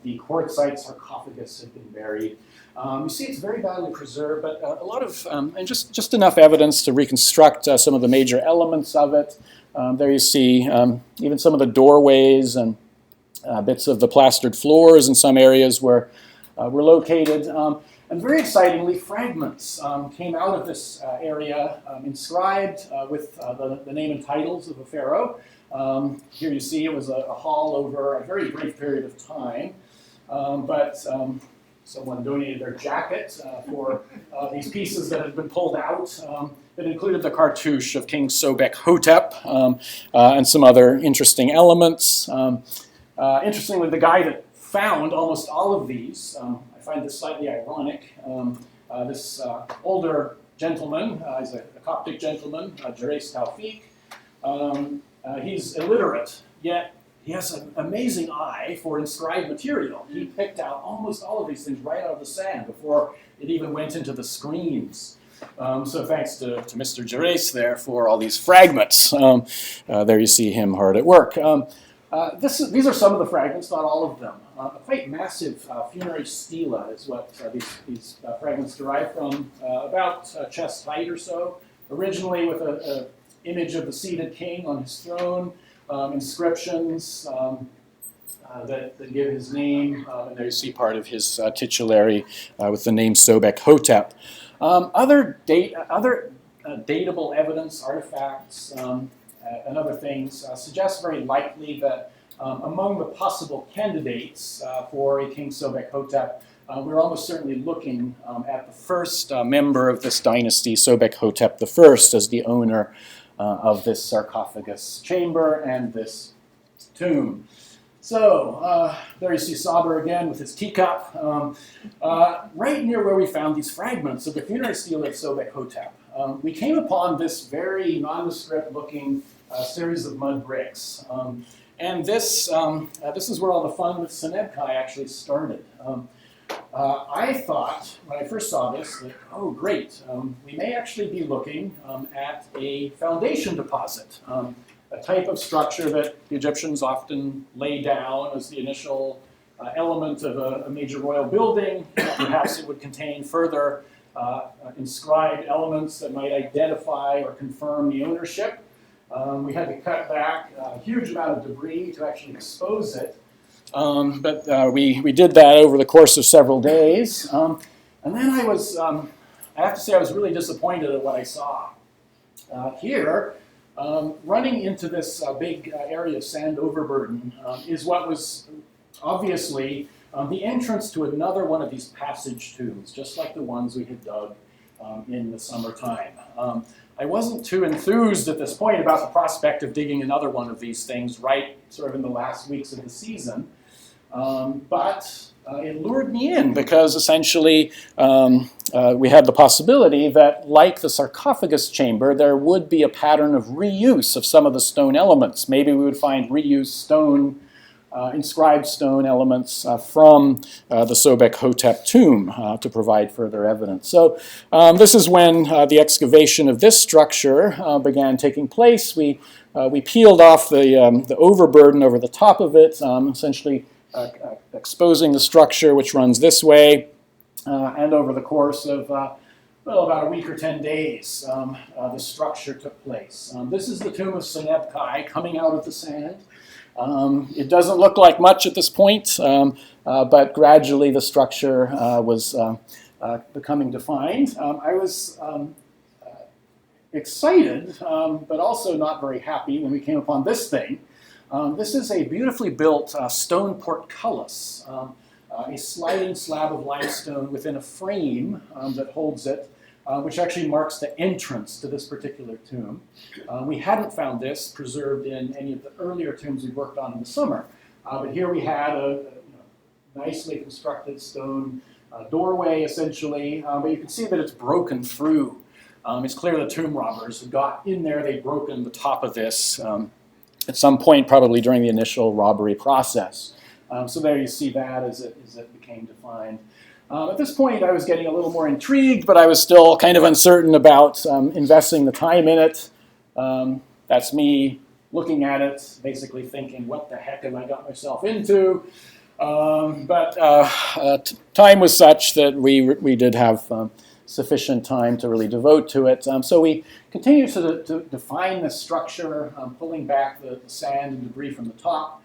the quartzite sarcophagus had been buried. You see it's very badly preserved, but a lot of, and just enough evidence to reconstruct some of the major elements of it. There you see even some of the doorways and bits of the plastered floors in some areas were located. And very excitingly, fragments came out of this area inscribed with the name and titles of a pharaoh. Here you see it was a hall over a very brief period of time, but someone donated their jacket for these pieces that had been pulled out. It included the cartouche of King Sobekhotep and some other interesting elements. Interestingly, the guy that found almost all of these, I find this slightly ironic. This older gentleman, he's a Coptic gentleman, Josef Wegner. He's illiterate, yet he has an amazing eye for inscribed material. He picked out almost all of these things right out of the sand before it even went into the screens. So thanks to Mr. Josef there for all these fragments. There you see him hard at work. These are some of the fragments, not all of them. A quite massive funerary stela is what these fragments derive from, about chest height or so. Originally with an image of the seated king on his throne, inscriptions that give his name, and there you see part of his titulary with the name Sobekhotep. Other datable evidence, artifacts, and other things suggest very likely that among the possible candidates for a King Sobekhotep, we're almost certainly looking at the first member of this dynasty, Sobekhotep I, as the owner of this sarcophagus chamber and this tomb. So there you see Saber again with his teacup, right near where we found these fragments of the funerary stele of Sobekhotep. We came upon this very nondescript-looking series of mud bricks, and this is where all the fun with Senebkay actually started. I thought, when I first saw this, that, oh great, we may actually be looking at a foundation deposit, a type of structure that the Egyptians often lay down as the initial element of a major royal building. Perhaps it would contain further inscribed elements that might identify or confirm the ownership. We had to cut back a huge amount of debris to actually expose it. But we did that over the course of several days. And then I have to say I was really disappointed at what I saw. Here, running into this big area of sand overburden is what was obviously the entrance to another one of these passage tombs, just like the ones we had dug in the summertime. I wasn't too enthused at this point about the prospect of digging another one of these things right sort of in the last weeks of the season, but it lured me in because essentially we had the possibility that, like the sarcophagus chamber, there would be a pattern of reuse of some of the stone elements. Maybe we would find reused stone, inscribed stone elements from the Sobekhotep tomb to provide further evidence. So this is when the excavation of this structure began taking place. We peeled off the overburden over the top of it, essentially exposing the structure, which runs this way, and over the course of about a week or 10 days, the structure took place. This is the tomb of Senebkay coming out of the sand. It doesn't look like much at this point, but gradually the structure was becoming defined. I was excited, but also not very happy when we came upon this thing. This is a beautifully built stone portcullis, a sliding slab of limestone within a frame that holds it, which actually marks the entrance to this particular tomb. We hadn't found this preserved in any of the earlier tombs we worked on in the summer, but here we had a nicely constructed stone doorway, essentially, but you can see that it's broken through. It's clear the tomb robbers had got in there, they'd broken the top of this at some point, probably during the initial robbery process. So there you see that as it became defined. At this point, I was getting a little more intrigued, but I was still kind of uncertain about investing the time in it. That's me looking at it, basically thinking, what the heck have I got myself into? But time was such that we did have sufficient time to really devote to it. So we continued to define the structure, pulling back the sand and debris from the top.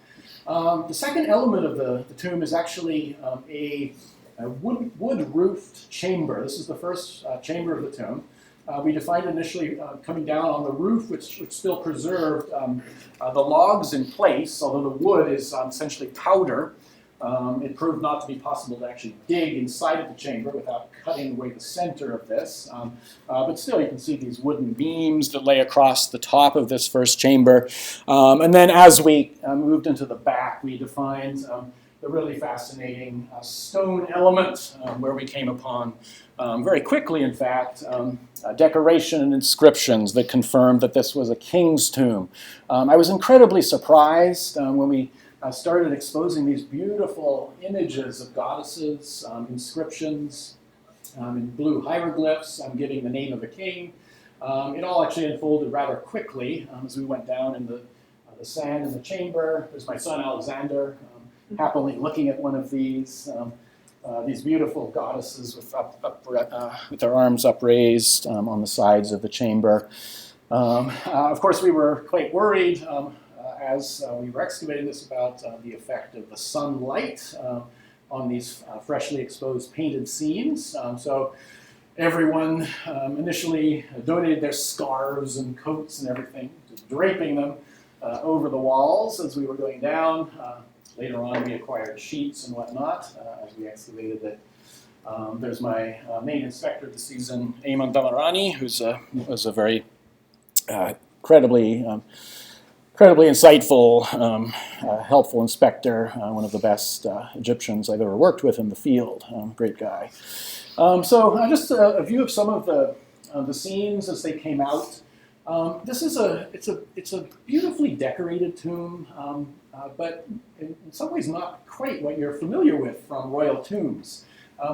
The second element of the tomb is actually a wood-roofed chamber. This is the first chamber of the tomb. We defined initially coming down on the roof, which still preserved the logs in place, although the wood is essentially powder. It proved not to be possible to actually dig inside of the chamber without cutting away the center of this. But still, you can see these wooden beams that lay across the top of this first chamber. And then as we moved into the back, we defined the really fascinating stone element, where we came upon very quickly, in fact, decoration and inscriptions that confirmed that this was a king's tomb. I was incredibly surprised when we started exposing these beautiful images of goddesses, inscriptions, in blue hieroglyphs, giving the name of a king. It all actually unfolded rather quickly as we went down in the sand in the chamber. There's my son Alexander, happily looking at one of these beautiful goddesses with their arms upraised on the sides of the chamber. Of course, we were quite worried as we were excavating this about the effect of the sunlight on these freshly exposed painted scenes. So everyone initially donated their scarves and coats and everything, draping them over the walls as we were going down. Later on, we acquired sheets and whatnot as we excavated it. There's my main inspector this season, Ayman Damarani, who was a very incredibly insightful, helpful inspector, one of the best Egyptians I've ever worked with in the field. Great guy. So just a view of some of the scenes as they came out. This is it's a beautifully decorated tomb, but in some ways not quite what you're familiar with from royal tombs.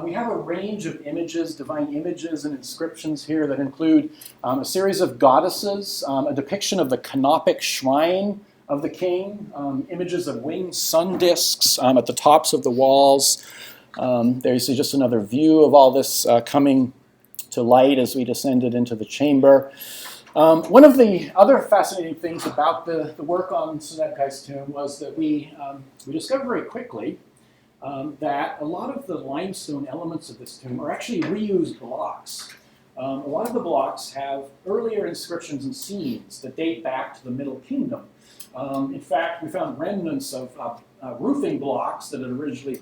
We have a range of images, divine images and inscriptions here that include a series of goddesses, a depiction of the canopic shrine of the king, images of winged sun discs at the tops of the walls. There you see just another view of all this coming to light as we descended into the chamber. One of the other fascinating things about the work on Senebkay's tomb was that we discovered very quickly that a lot of the limestone elements of this tomb are actually reused blocks. A lot of the blocks have earlier inscriptions and scenes that date back to the Middle Kingdom. In fact, we found remnants of roofing blocks that had originally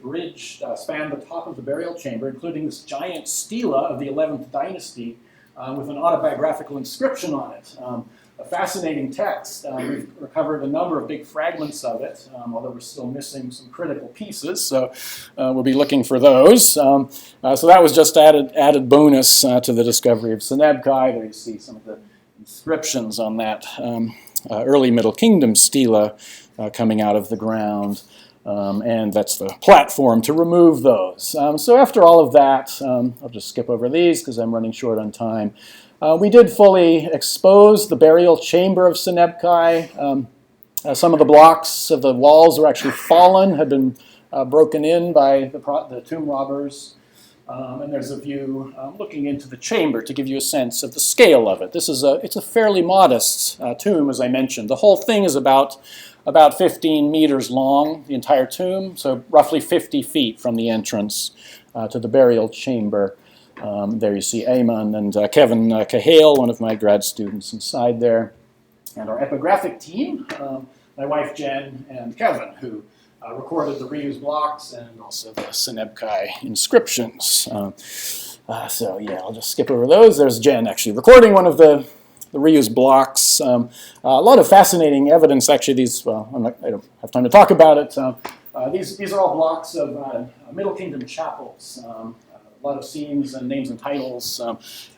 spanned the top of the burial chamber, including this giant stela of the 11th dynasty with an autobiographical inscription on it. A fascinating text. We've recovered a number of big fragments of it, although we're still missing some critical pieces, so we'll be looking for those. So that was just added bonus to the discovery of Senebkay. There you see some of the inscriptions on that early Middle Kingdom stela coming out of the ground. And that's the platform to remove those. So after all of that, I'll just skip over these because I'm running short on time. We did fully expose the burial chamber of Senebkay. Some of the blocks of the walls were actually fallen, had been broken in by the tomb robbers. And there's a view looking into the chamber to give you a sense of the scale of it. It's a fairly modest tomb, as I mentioned. The whole thing is about 15 meters long, the entire tomb, so roughly 50 feet from the entrance to the burial chamber. There you see Ayman and Kevin Cahill, one of my grad students inside there. And our epigraphic team, my wife Jen and Kevin, who recorded the reused blocks and also the Senebkay inscriptions. So yeah, I'll just skip over those. There's Jen actually recording one of the reused blocks. A lot of fascinating evidence, actually. I don't have time to talk about it. These are all blocks of Middle Kingdom chapels. A lot of scenes and names and titles,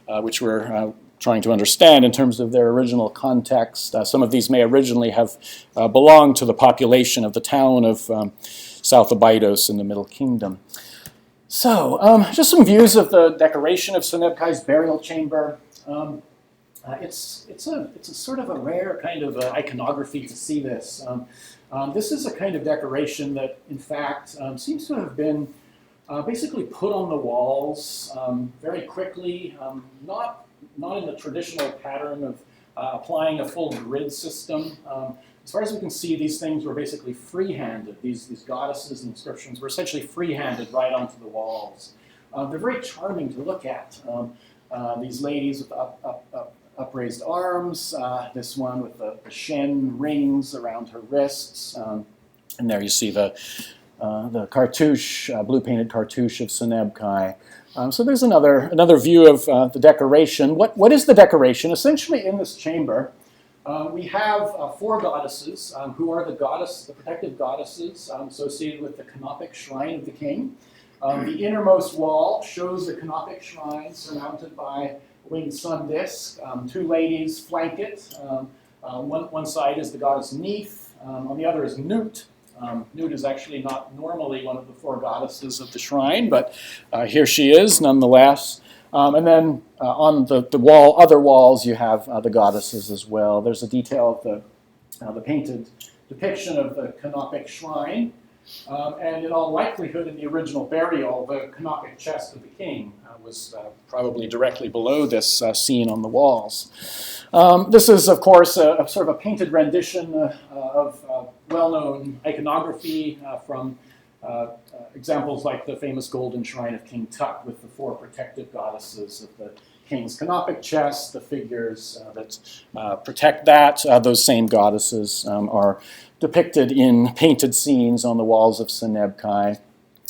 which we're trying to understand in terms of their original context. Some of these may originally have belonged to the population of the town of South Abydos in the Middle Kingdom. So, just some views of the decoration of Senebkay's burial chamber. it's a sort of a rare kind of iconography to see this. This is a kind of decoration that, in fact, seems to have been basically put on the walls very quickly, not in the traditional pattern of applying a full grid system. As far as we can see, these things were basically free-handed. These goddesses and inscriptions were essentially free-handed right onto the walls. They're very charming to look at. These ladies with upraised arms, this one with the Shen rings around her wrists, and there you see the cartouche, blue-painted cartouche of Senebkay. So there's another view of the decoration. What is the decoration? Essentially, in this chamber, we have four goddesses who are the protective goddesses associated with the canopic shrine of the king. The innermost wall shows the canopic shrine surmounted by a winged sun disk. Two ladies flank it. One side is the goddess Neith, on the other is Nut. Nut is actually not normally one of the four goddesses of the shrine, but here she is nonetheless. And then on the other walls, you have the goddesses as well. There's a detail of the painted depiction of the canopic shrine. And in all likelihood, in the original burial, the canopic chest of the king was probably directly below this scene on the walls. This is, of course, a sort of a painted rendition of well-known iconography from examples like the famous golden shrine of King Tut with the four protective goddesses of the king's canopic chest. The figures that protect that, those same goddesses are depicted in painted scenes on the walls of Senebkay.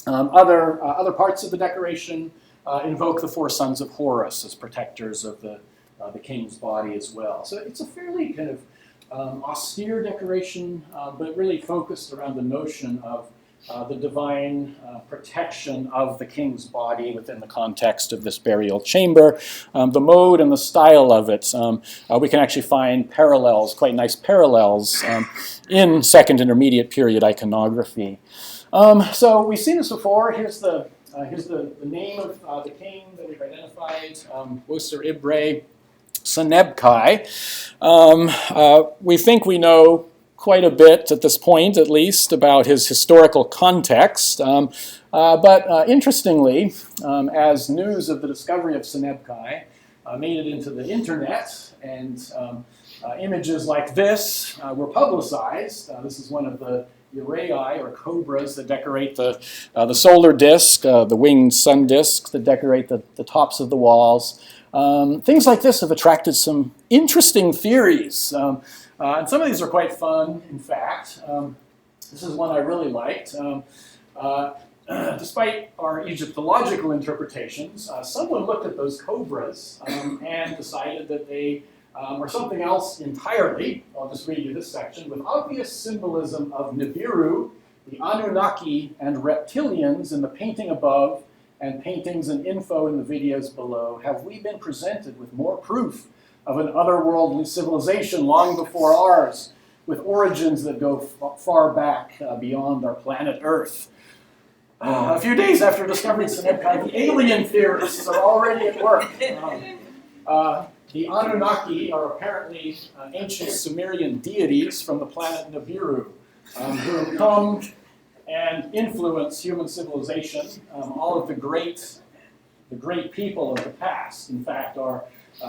Other parts of the decoration invoke the four sons of Horus as protectors of the king's body as well. So it's a fairly kind of austere decoration, but really focused around the notion of the divine protection of the king's body within the context of this burial chamber. The mode and the style of it, we can actually find parallels, quite nice parallels, in Second Intermediate Period iconography. So we've seen this before. Here's the name of the king that we've identified, Woseribre Senebkay. We think we know quite a bit at this point, at least, about his historical context. But interestingly, as news of the discovery of Senebkay made it into the internet, and images like this were publicized. This is one of the uraei, or cobras, that decorate the solar disk, the winged sun disk that decorate the tops of the walls. Things like this have attracted some interesting theories. And some of these are quite fun, in fact. This is one I really liked. Despite our Egyptological interpretations, someone looked at those cobras and decided that they were something else entirely. I'll just read you this section. With obvious symbolism of Nibiru, the Anunnaki, and reptilians in the painting above, and paintings and info in the videos below, have we been presented with more proof of an otherworldly civilization long before ours, with origins that go far back beyond our planet Earth. A few days after discovering Senebkay, the alien theorists are already at work. The Anunnaki are apparently ancient Sumerian deities from the planet Nibiru, who come and influence human civilization. All of the great people of the past, in fact, are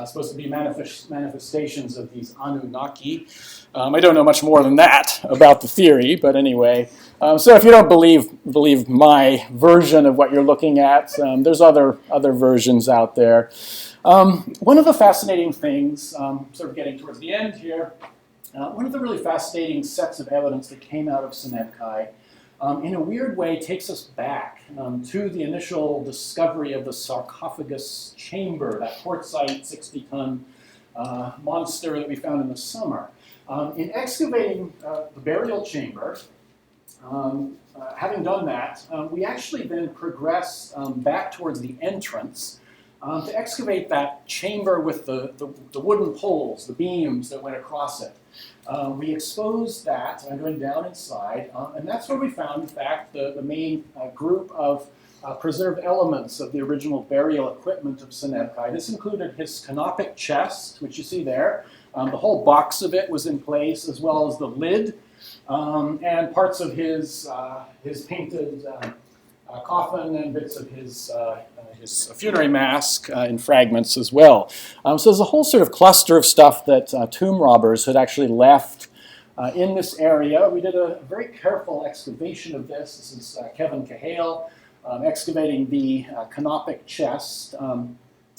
supposed to be manifestations of these Anunnaki. I don't know much more than that about the theory, but anyway. So if you don't believe my version of what you're looking at, there's other versions out there. One of the fascinating things, sort of getting towards the end here, one of the really fascinating sets of evidence that came out of Senebkay, in a weird way, takes us back to the initial discovery of the sarcophagus chamber, that quartzite 60-ton monster that we found in the summer. In excavating the burial chamber, having done that, we actually then progress back towards the entrance to excavate that chamber with the wooden poles, the beams that went across it. We exposed that, going down inside, and that's where we found, in fact, the main group of preserved elements of the original burial equipment of Senebkay. This included his canopic chest, which you see there. The whole box of it was in place, as well as the lid, and parts of his painted coffin and bits of his funerary mask in fragments as well. So there's a whole sort of cluster of stuff that tomb robbers had actually left in this area. We did a very careful excavation of this. This is Kevin Cahale excavating the canopic chest.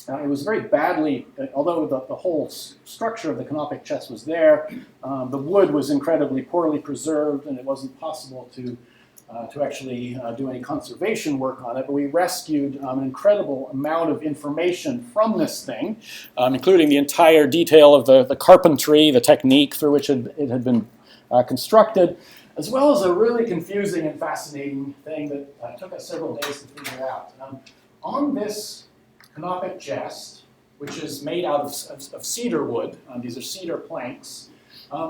It was very badly, although the whole structure of the canopic chest was there, the wood was incredibly poorly preserved, and it wasn't possible to actually do any conservation work on it. But we rescued an incredible amount of information from this thing, including the entire detail of the carpentry, the technique through which it had been constructed, as well as a really confusing and fascinating thing that took us several days to figure out. On this canopic chest, which is made out of cedar wood, these are cedar planks,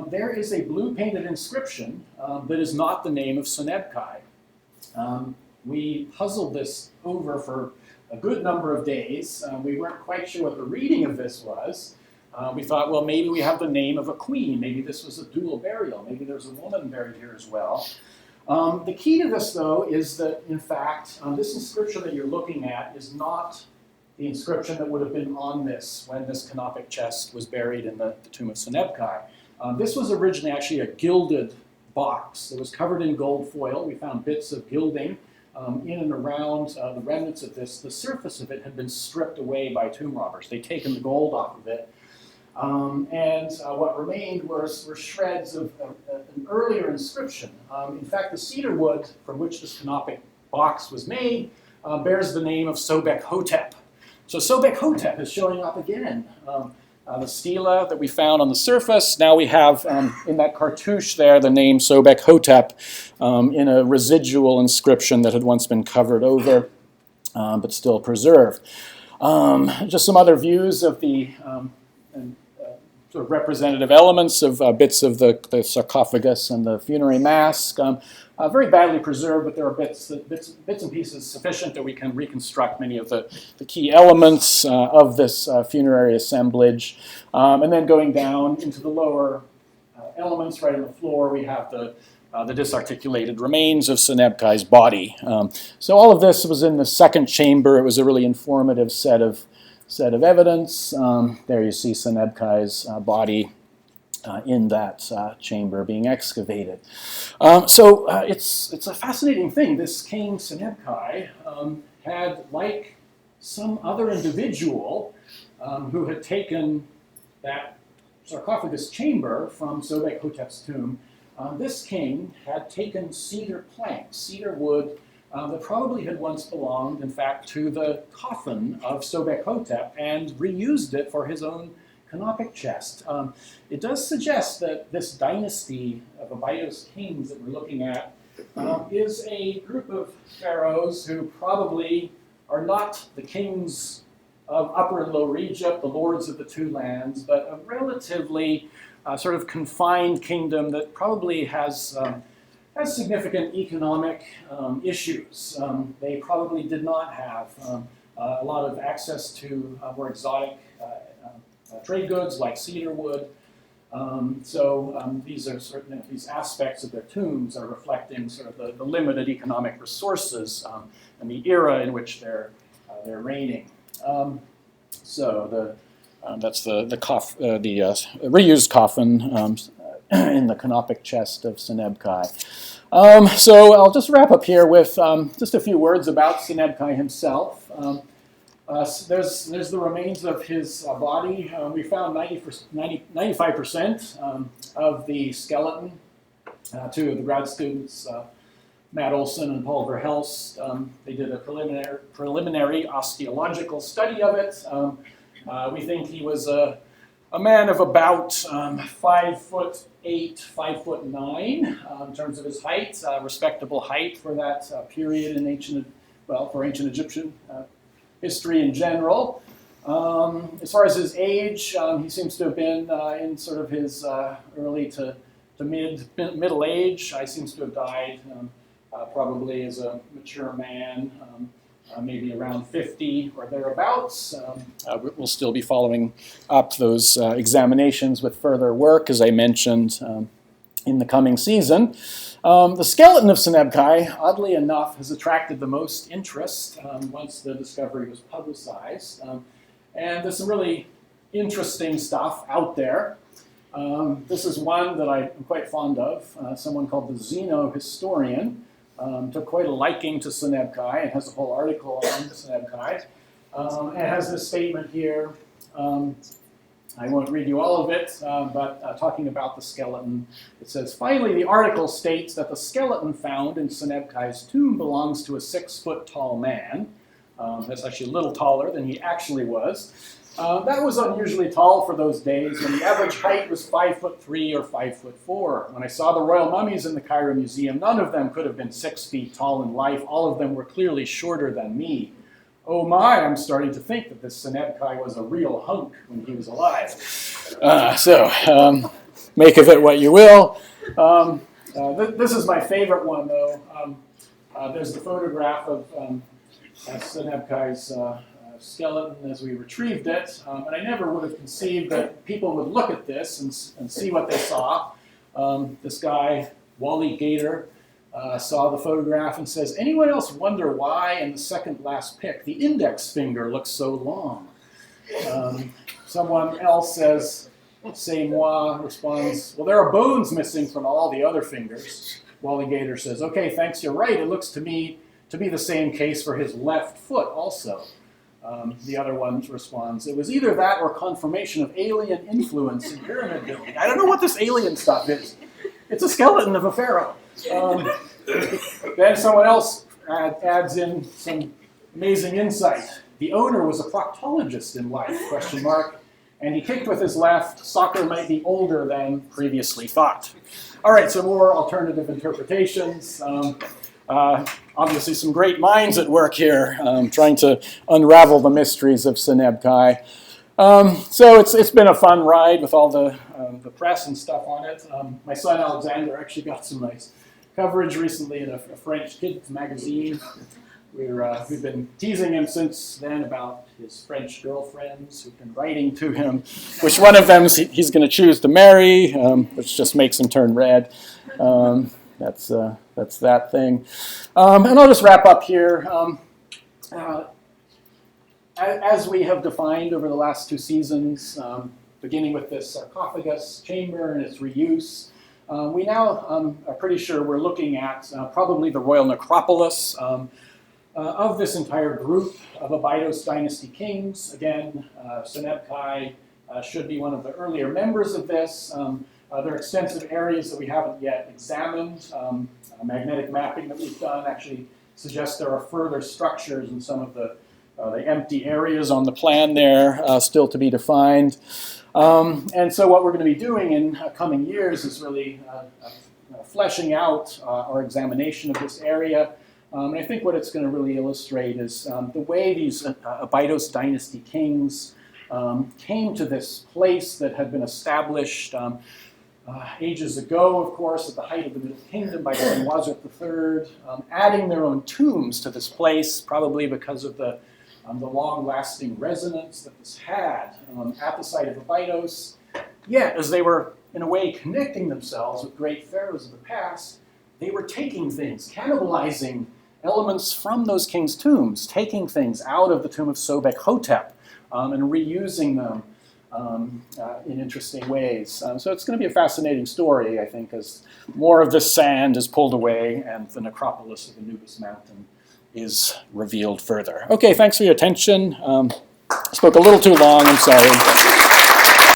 there is a blue painted inscription that is not the name of Senebkay. We puzzled this over for a good number of days. We weren't quite sure what the reading of this was. We thought, well, maybe we have the name of a queen. Maybe this was a dual burial. Maybe there's a woman buried here as well. The key to this, though, is that, in fact, this inscription that you're looking at is not the inscription that would have been on this when this canopic chest was buried in the tomb of Senebkay. This was originally actually a gilded box. It was covered in gold foil. We found bits of gilding in and around the remnants of this. The surface of it had been stripped away by tomb robbers. They'd taken the gold off of it. And what remained were shreds of an earlier inscription. In fact, the cedar wood from which this canopic box was made bears the name of Sobekhotep. So Sobekhotep is showing up again. The stela that we found on the surface, now we have in that cartouche there the name Sobekhotep in a residual inscription that had once been covered over but still preserved. Just some other views of the sort of representative elements of bits of the sarcophagus and the funerary mask. Very badly preserved, but there are bits and pieces sufficient that we can reconstruct many of the key elements of this funerary assemblage. And then going down into the lower elements, right on the floor, we have the disarticulated remains of Senebkay's body. So all of this was in the second chamber. It was a really informative set of evidence. There you see Senebkay's body in that chamber being excavated. So it's a fascinating thing. This King Senebkay had, like some other individual who had taken that sarcophagus chamber from Sobekhotep's tomb, this king had taken cedar planks, cedar wood, that probably had once belonged, in fact, to the coffin of Sobekhotep and reused it for his own canopic chest. It does suggest that this dynasty of Abydos kings that we're looking at is a group of pharaohs who probably are not the kings of Upper and Lower Egypt, the lords of the two lands, but a relatively sort of confined kingdom that probably has significant economic issues. They probably did not have a lot of access to more exotic trade goods like cedar wood. So these are certain these aspects of their tombs are reflecting sort of the limited economic resources and the era in which they're reigning. So that's the reused coffin in the canopic chest of Senebkay. So I'll just wrap up here with just a few words about Senebkay himself. There's the remains of his body. We found 95% of the skeleton. Two of the grad students, Matt Olson and Paul Verhelst, they did a preliminary osteological study of it. We think he was a man of about 5'8", 5'9", in terms of his height, respectable height for that period in for ancient Egyptian history in general. As far as his age, he seems to have been in sort of his early to middle age. He seems to have died probably as a mature man. maybe around 50 or thereabouts. We'll still be following up those examinations with further work, as I mentioned, in the coming season. The skeleton of Senebkay, oddly enough, has attracted the most interest once the discovery was publicized. And there's some really interesting stuff out there. This is one that I'm quite fond of, someone called the Xenohistorian. Took quite a liking to Senebkay and has a whole article on Senebkay. And it has this statement here. I won't read you all of it, but talking about the skeleton, it says, finally, the article states that the skeleton found in Senebkay's tomb belongs to a 6-foot-tall man. That's actually a little taller than he actually was. That was unusually tall for those days, when the average height was 5'3" or 5'4". When I saw the royal mummies in the Cairo Museum, none of them could have been 6 feet tall in life. All of them were clearly shorter than me. Oh my, I'm starting to think that this Senebkay was a real hunk when he was alive. Make of it what you will. This is my favorite one, though. There's the photograph of Senebkay's skeleton as we retrieved it, and I never would have conceived that people would look at this and see what they saw. This guy, Wally Gator, saw the photograph and says, anyone else wonder why in the second last pic the index finger looks so long? Someone else says, c'est moi, responds, well, there are bones missing from all the other fingers. Wally Gator says, okay, thanks, you're right. It looks to me to be the same case for his left foot also. The other one responds, it was either that or confirmation of alien influence in pyramid building. I don't know what this alien stuff is. It's a skeleton of a pharaoh. Then someone else adds in some amazing insight. The owner was a proctologist in life, ? And he kicked with his left. Soccer might be older than previously thought. All right, so more alternative interpretations. Obviously some great minds at work here, trying to unravel the mysteries of Senebkay. So it's been a fun ride with all the press and stuff on it. My son Alexander actually got some nice coverage recently in a French kids magazine. We've been teasing him since then about his French girlfriends who've been writing to him, which one of them he's going to choose to marry, which just makes him turn red. That's that thing. And I'll just wrap up here. As we have defined over the last 2 seasons, beginning with this sarcophagus chamber and its reuse, we now are pretty sure we're looking at probably the royal necropolis of this entire group of Abydos Dynasty kings. Again, Senebkay should be one of the earlier members of this. There are extensive areas that we haven't yet examined. Magnetic mapping that we've done actually suggests there are further structures in some of the empty areas on the plan there still to be defined. And so what we're going to be doing in coming years is really fleshing out our examination of this area. And I think what it's going to really illustrate is the way these Abydos Dynasty kings came to this place that had been established ages ago, of course, at the height of the Middle Kingdom by King Woseribre III, adding their own tombs to this place, probably because of the long-lasting resonance that this had at the site of Abydos. Yet, as they were, in a way, connecting themselves with great pharaohs of the past, they were taking things, cannibalizing elements from those kings' tombs, taking things out of the tomb of Sobekhotep and reusing them in interesting ways. So it's going to be a fascinating story, I think, as more of this sand is pulled away and the necropolis of the Anubis Mountain is revealed further. Okay, thanks for your attention. I spoke a little too long, I'm sorry.